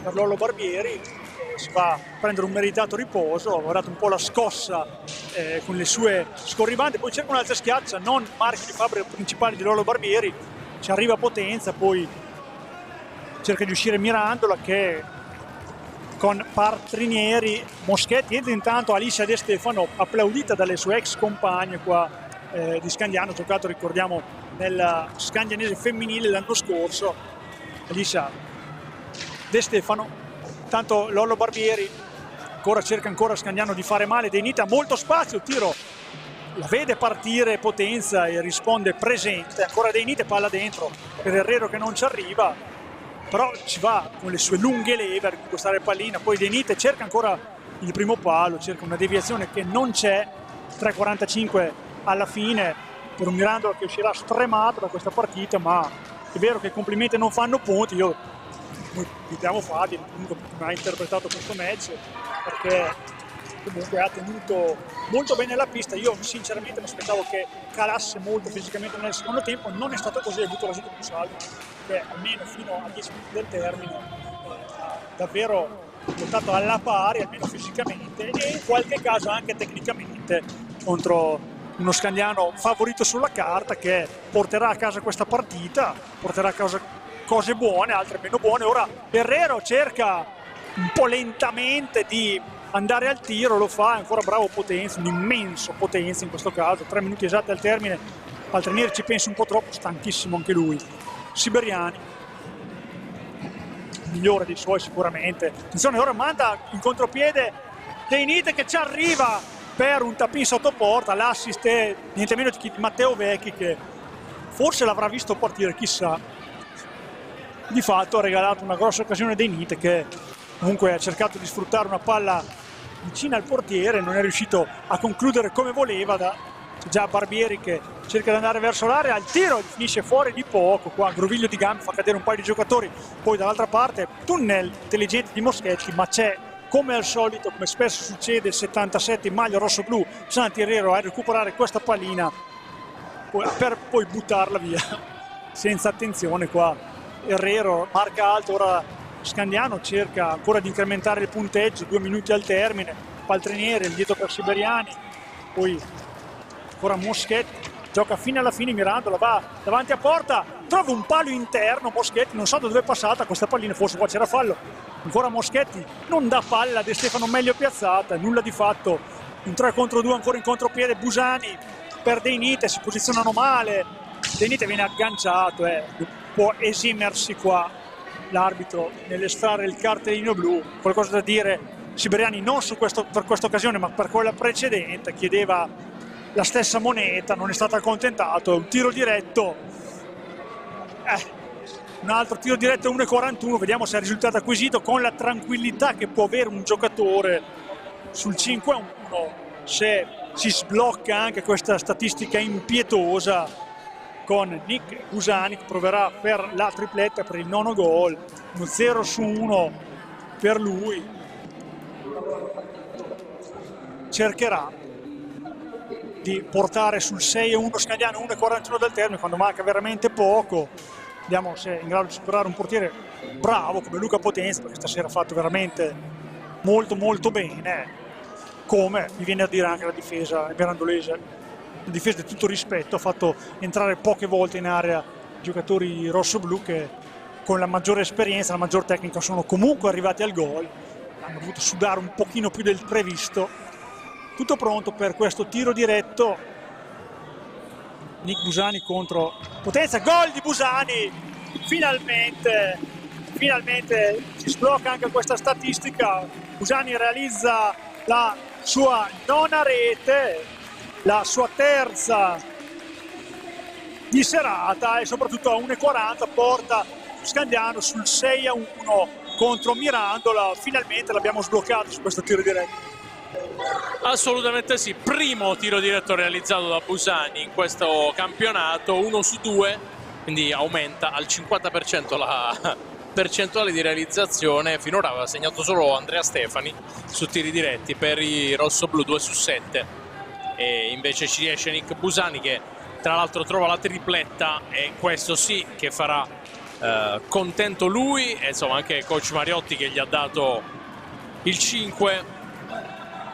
per Lollo Barbieri, si va a prendere un meritato riposo, ha dato un po' la scossa con le sue scorribande, poi cerca un'altra schiaccia, non marchio di fabbrica principale di Lollo Barbieri, ci arriva Potenza, poi cerca di uscire Mirandola che con Partrinieri, Moschetti ed intanto Alicia De Stefano, applaudita dalle sue ex compagne qua di Scandiano, giocato ricordiamo nel scandianese femminile l'anno scorso. Alicia De Stefano, tanto Lollo Barbieri cerca ancora Scandiano di fare male, De Nita molto spazio, tiro, la vede partire Potenza e risponde presente, ancora De Nita, palla dentro per Herrero che non ci arriva, però ci va con le sue lunghe leve a riconquistare pallina, poi De Nita cerca ancora il primo palo, cerca una deviazione che non c'è, 3:45 alla fine per un Mirandola che uscirà stremato da questa partita, ma è vero che i complimenti non fanno punti. Io invitiamo Fabio comunque ha interpretato questo match perché comunque ha tenuto molto bene la pista. Io sinceramente mi aspettavo che calasse molto fisicamente nel secondo tempo, non è stato così, ha avuto l'esito più saldo che almeno fino a 10 minuti del termine ha davvero lottato alla pari, almeno fisicamente e in qualche caso anche tecnicamente contro uno Scandiano favorito sulla carta che porterà a casa questa partita, porterà a casa cose buone, altre meno buone. Ora Herrero cerca un po' lentamente di andare al tiro, lo fa, è ancora bravo Potenza, un immenso Potenza in questo caso, 3 minuti esatti al termine, Paltrinieri ci pensa un po' troppo, stanchissimo anche lui. Siberiani, migliore dei suoi sicuramente, attenzione, ora manda in contropiede De Nita che ci arriva per un tapin sotto porta, l'assist è niente meno di Matteo Vecchi che forse l'avrà visto partire, chissà. Di fatto ha regalato una grossa occasione De Nita che comunque ha cercato di sfruttare una palla vicina al portiere, non è riuscito a concludere come voleva. C'è già Barbieri che cerca di andare verso l'area, il tiro finisce fuori di poco, qua groviglio di gambe fa cadere un paio di giocatori, poi dall'altra parte tunnel intelligente di Moschetti, ma c'è come al solito, come spesso succede, il 77 in maglia rosso-blu Santi Herrero a recuperare questa pallina per poi buttarla via senza attenzione. Qua Herrero marca alto, ora Scandiano cerca ancora di incrementare il punteggio, 2 minuti al termine, Paltrinieri dietro per Siberiani, poi ancora Moschetti, gioca fino alla fine, Mirandola va davanti a porta, trova un palo interno, Moschetti non sa da dove è passata questa pallina, forse qua c'era fallo, ancora Moschetti non dà palla, De Stefano meglio piazzata, nulla di fatto, un 3 contro 2 ancora in contropiede, Busani per De Nita, si posizionano male, De Nita viene agganciato, può esimersi qua l'arbitro nell'estrarre il cartellino blu. Qualcosa da dire Siberiani non per questa occasione ma per quella precedente, chiedeva la stessa moneta, non è stato accontentato, un tiro diretto, un altro tiro diretto 1:41, vediamo se è il risultato acquisito con la tranquillità che può avere un giocatore sul 5-1 se si sblocca anche questa statistica impietosa con Nick Busani che proverà per la tripletta, per il 9° gol, uno 0-1 per lui, cercherà di portare sul 6-1 Scandiano, 1:41 del termine, quando manca veramente poco. Vediamo se è in grado di superare un portiere bravo come Luca Potenza, perché stasera ha fatto veramente molto molto bene, come mi viene a dire anche la difesa mirandolese. La difesa di tutto rispetto, ha fatto entrare poche volte in area giocatori rosso-blu che con la maggiore esperienza, la maggior tecnica sono comunque arrivati al gol, hanno dovuto sudare un pochino più del previsto. Tutto pronto per questo tiro diretto, Nick Busani contro Potenza, gol di Busani, finalmente si sblocca anche questa statistica, Busani realizza la sua 9ª rete, la sua terza di serata e soprattutto a 1:40 porta Scandiano sul 6-1 contro Mirandola. Finalmente l'abbiamo sbloccato su questo tiro diretto. Assolutamente sì, primo tiro diretto realizzato da Busani in questo campionato, 1 su 2, quindi aumenta al 50% la percentuale di realizzazione. Finora aveva segnato solo Andrea Stefani su tiri diretti per i rossoblù, 2 su 7, e invece ci riesce Nick Busani, che tra l'altro trova la tripletta, e questo sì che farà contento lui e insomma anche coach Mariotti, che gli ha dato il 5.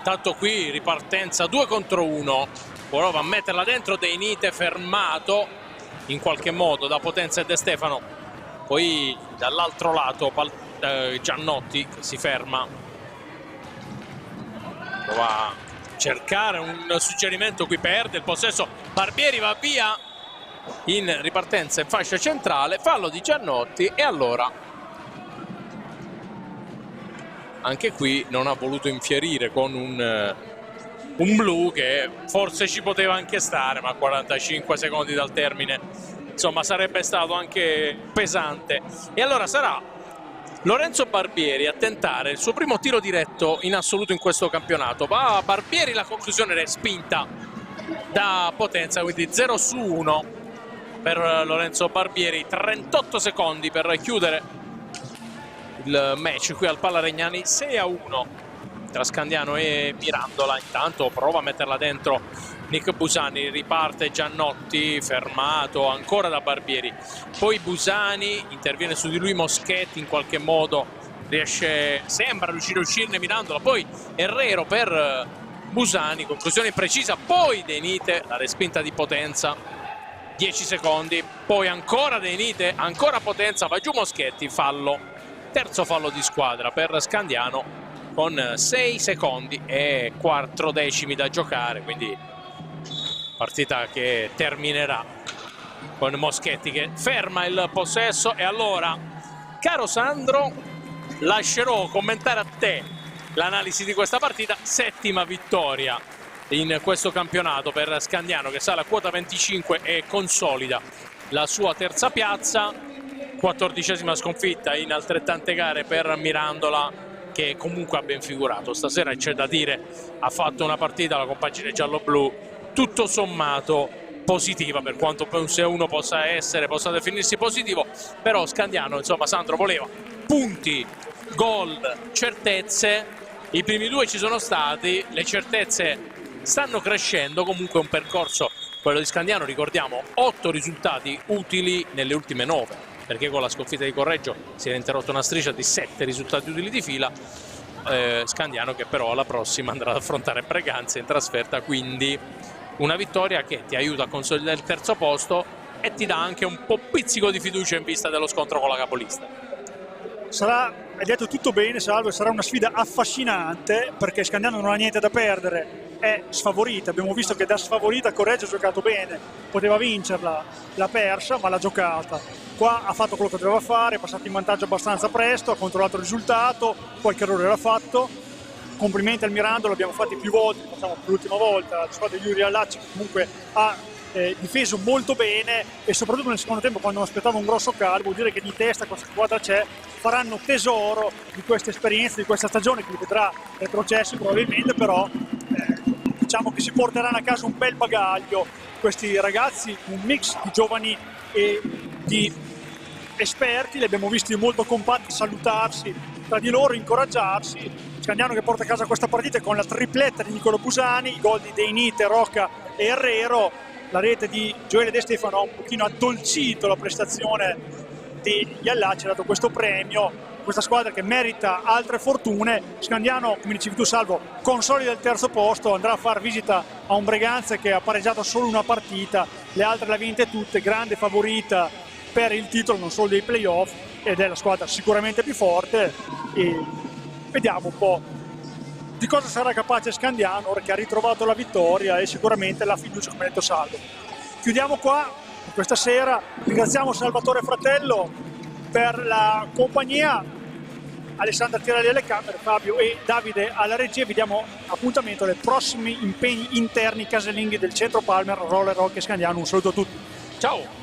Tanto qui ripartenza 2 contro 1, prova a metterla dentro, De Nite fermato in qualche modo da Potenza e De Stefano, poi dall'altro lato Giannotti che si ferma, prova a cercare un suggerimento, qui perde il possesso, Barbieri va via in ripartenza in fascia centrale, fallo di Giannotti, e allora anche qui non ha voluto infierire con un blu che forse ci poteva anche stare, ma a 45 secondi dal termine insomma sarebbe stato anche pesante. E allora sarà Lorenzo Barbieri a tentare il suo primo tiro diretto in assoluto in questo campionato. Va a Barbieri, la conclusione respinta da Potenza, quindi 0 su 1 per Lorenzo Barbieri. 38 secondi per chiudere il match qui al Palla Regnani, 6 a 1 tra Scandiano e Mirandola. Intanto prova a metterla dentro Nick Busani, riparte Giannotti, fermato ancora da Barbieri, poi Busani, interviene su di lui Moschetti, in qualche modo sembra riuscire a uscirne Mirandola, poi Herrero per Busani, conclusione precisa, poi De Nite, la respinta di Potenza, 10 secondi, poi ancora De Nite, ancora Potenza, va giù Moschetti, fallo. Terzo fallo di squadra per Scandiano con 6 secondi e 4 decimi da giocare, quindi partita che terminerà con Moschetti che ferma il possesso. E allora, caro Sandro, lascerò commentare a te l'analisi di questa partita. 7ª vittoria in questo campionato per Scandiano, che sale a quota 25 e consolida la sua terza piazza. 14ª sconfitta in altrettante gare per Mirandola, che comunque ha ben figurato stasera, c'è da dire, ha fatto una partita, la compagine giallo-blu, tutto sommato positiva, per quanto poi un 6-1 possa definirsi positivo. Però Scandiano, insomma, Sandro, voleva punti, gol, certezze. I primi 2 ci sono stati, le certezze stanno crescendo. Comunque un percorso, quello di Scandiano, ricordiamo, 8 risultati utili nelle ultime 9, perché con la sconfitta di Correggio si era interrotta una striscia di 7 risultati utili di fila. Scandiano che però alla prossima andrà ad affrontare Breganze in trasferta, quindi una vittoria che ti aiuta a consolidare il terzo posto e ti dà anche un po' pizzico di fiducia in vista dello scontro con la capolista. Hai detto tutto bene, Salvo, sarà una sfida affascinante, perché Scandiano non ha niente da perdere, è sfavorita. Abbiamo visto che da sfavorita Correggio ha giocato bene, poteva vincerla, l'ha persa ma l'ha giocata. Qua ha fatto quello che doveva fare, è passato in vantaggio abbastanza presto, ha controllato il risultato, qualche errore l'ha fatto. Complimenti al Mirando, l'abbiamo fatto più volte, facciamo per l'ultima volta. La squadra di Yuri Allacci comunque ha difeso molto bene, e soprattutto nel secondo tempo, quando non aspettava un grosso calo, vuol dire che di testa questa squadra c'è. Faranno tesoro di questa esperienza, di questa stagione, che li vedrà retrocessi probabilmente, però diciamo che si porteranno a casa un bel bagaglio questi ragazzi, un mix di giovani e di esperti. Li abbiamo visti molto compatti, salutarsi tra di loro, incoraggiarsi. Scandiano che porta a casa questa partita con la tripletta di Nicolo Busani, i gol di De Nite, Rocca e Herrero. La rete di Gioele De Stefano ha un pochino addolcito la prestazione degli Allacci, ha dato questo premio. Questa squadra che merita altre fortune. Scandiano, come dicevi tu Salvo, consolida il terzo posto, andrà a far visita a un Breganze che ha pareggiato solo una partita, le altre le ha vinte tutte, grande favorita per il titolo non solo dei playoff, ed è la squadra sicuramente più forte. E vediamo un po' di cosa sarà capace Scandiano ora che ha ritrovato la vittoria e sicuramente la fiducia, come ha detto Salvo. Chiudiamo qua questa sera, ringraziamo Salvatore Fratello per la compagnia, Alessandra Tirelli alle camere, Fabio e Davide alla regia. Vi diamo appuntamento ai prossimi impegni interni casalinghi del Centro Palmer, Roller Hockey Scandiano. Un saluto a tutti, ciao!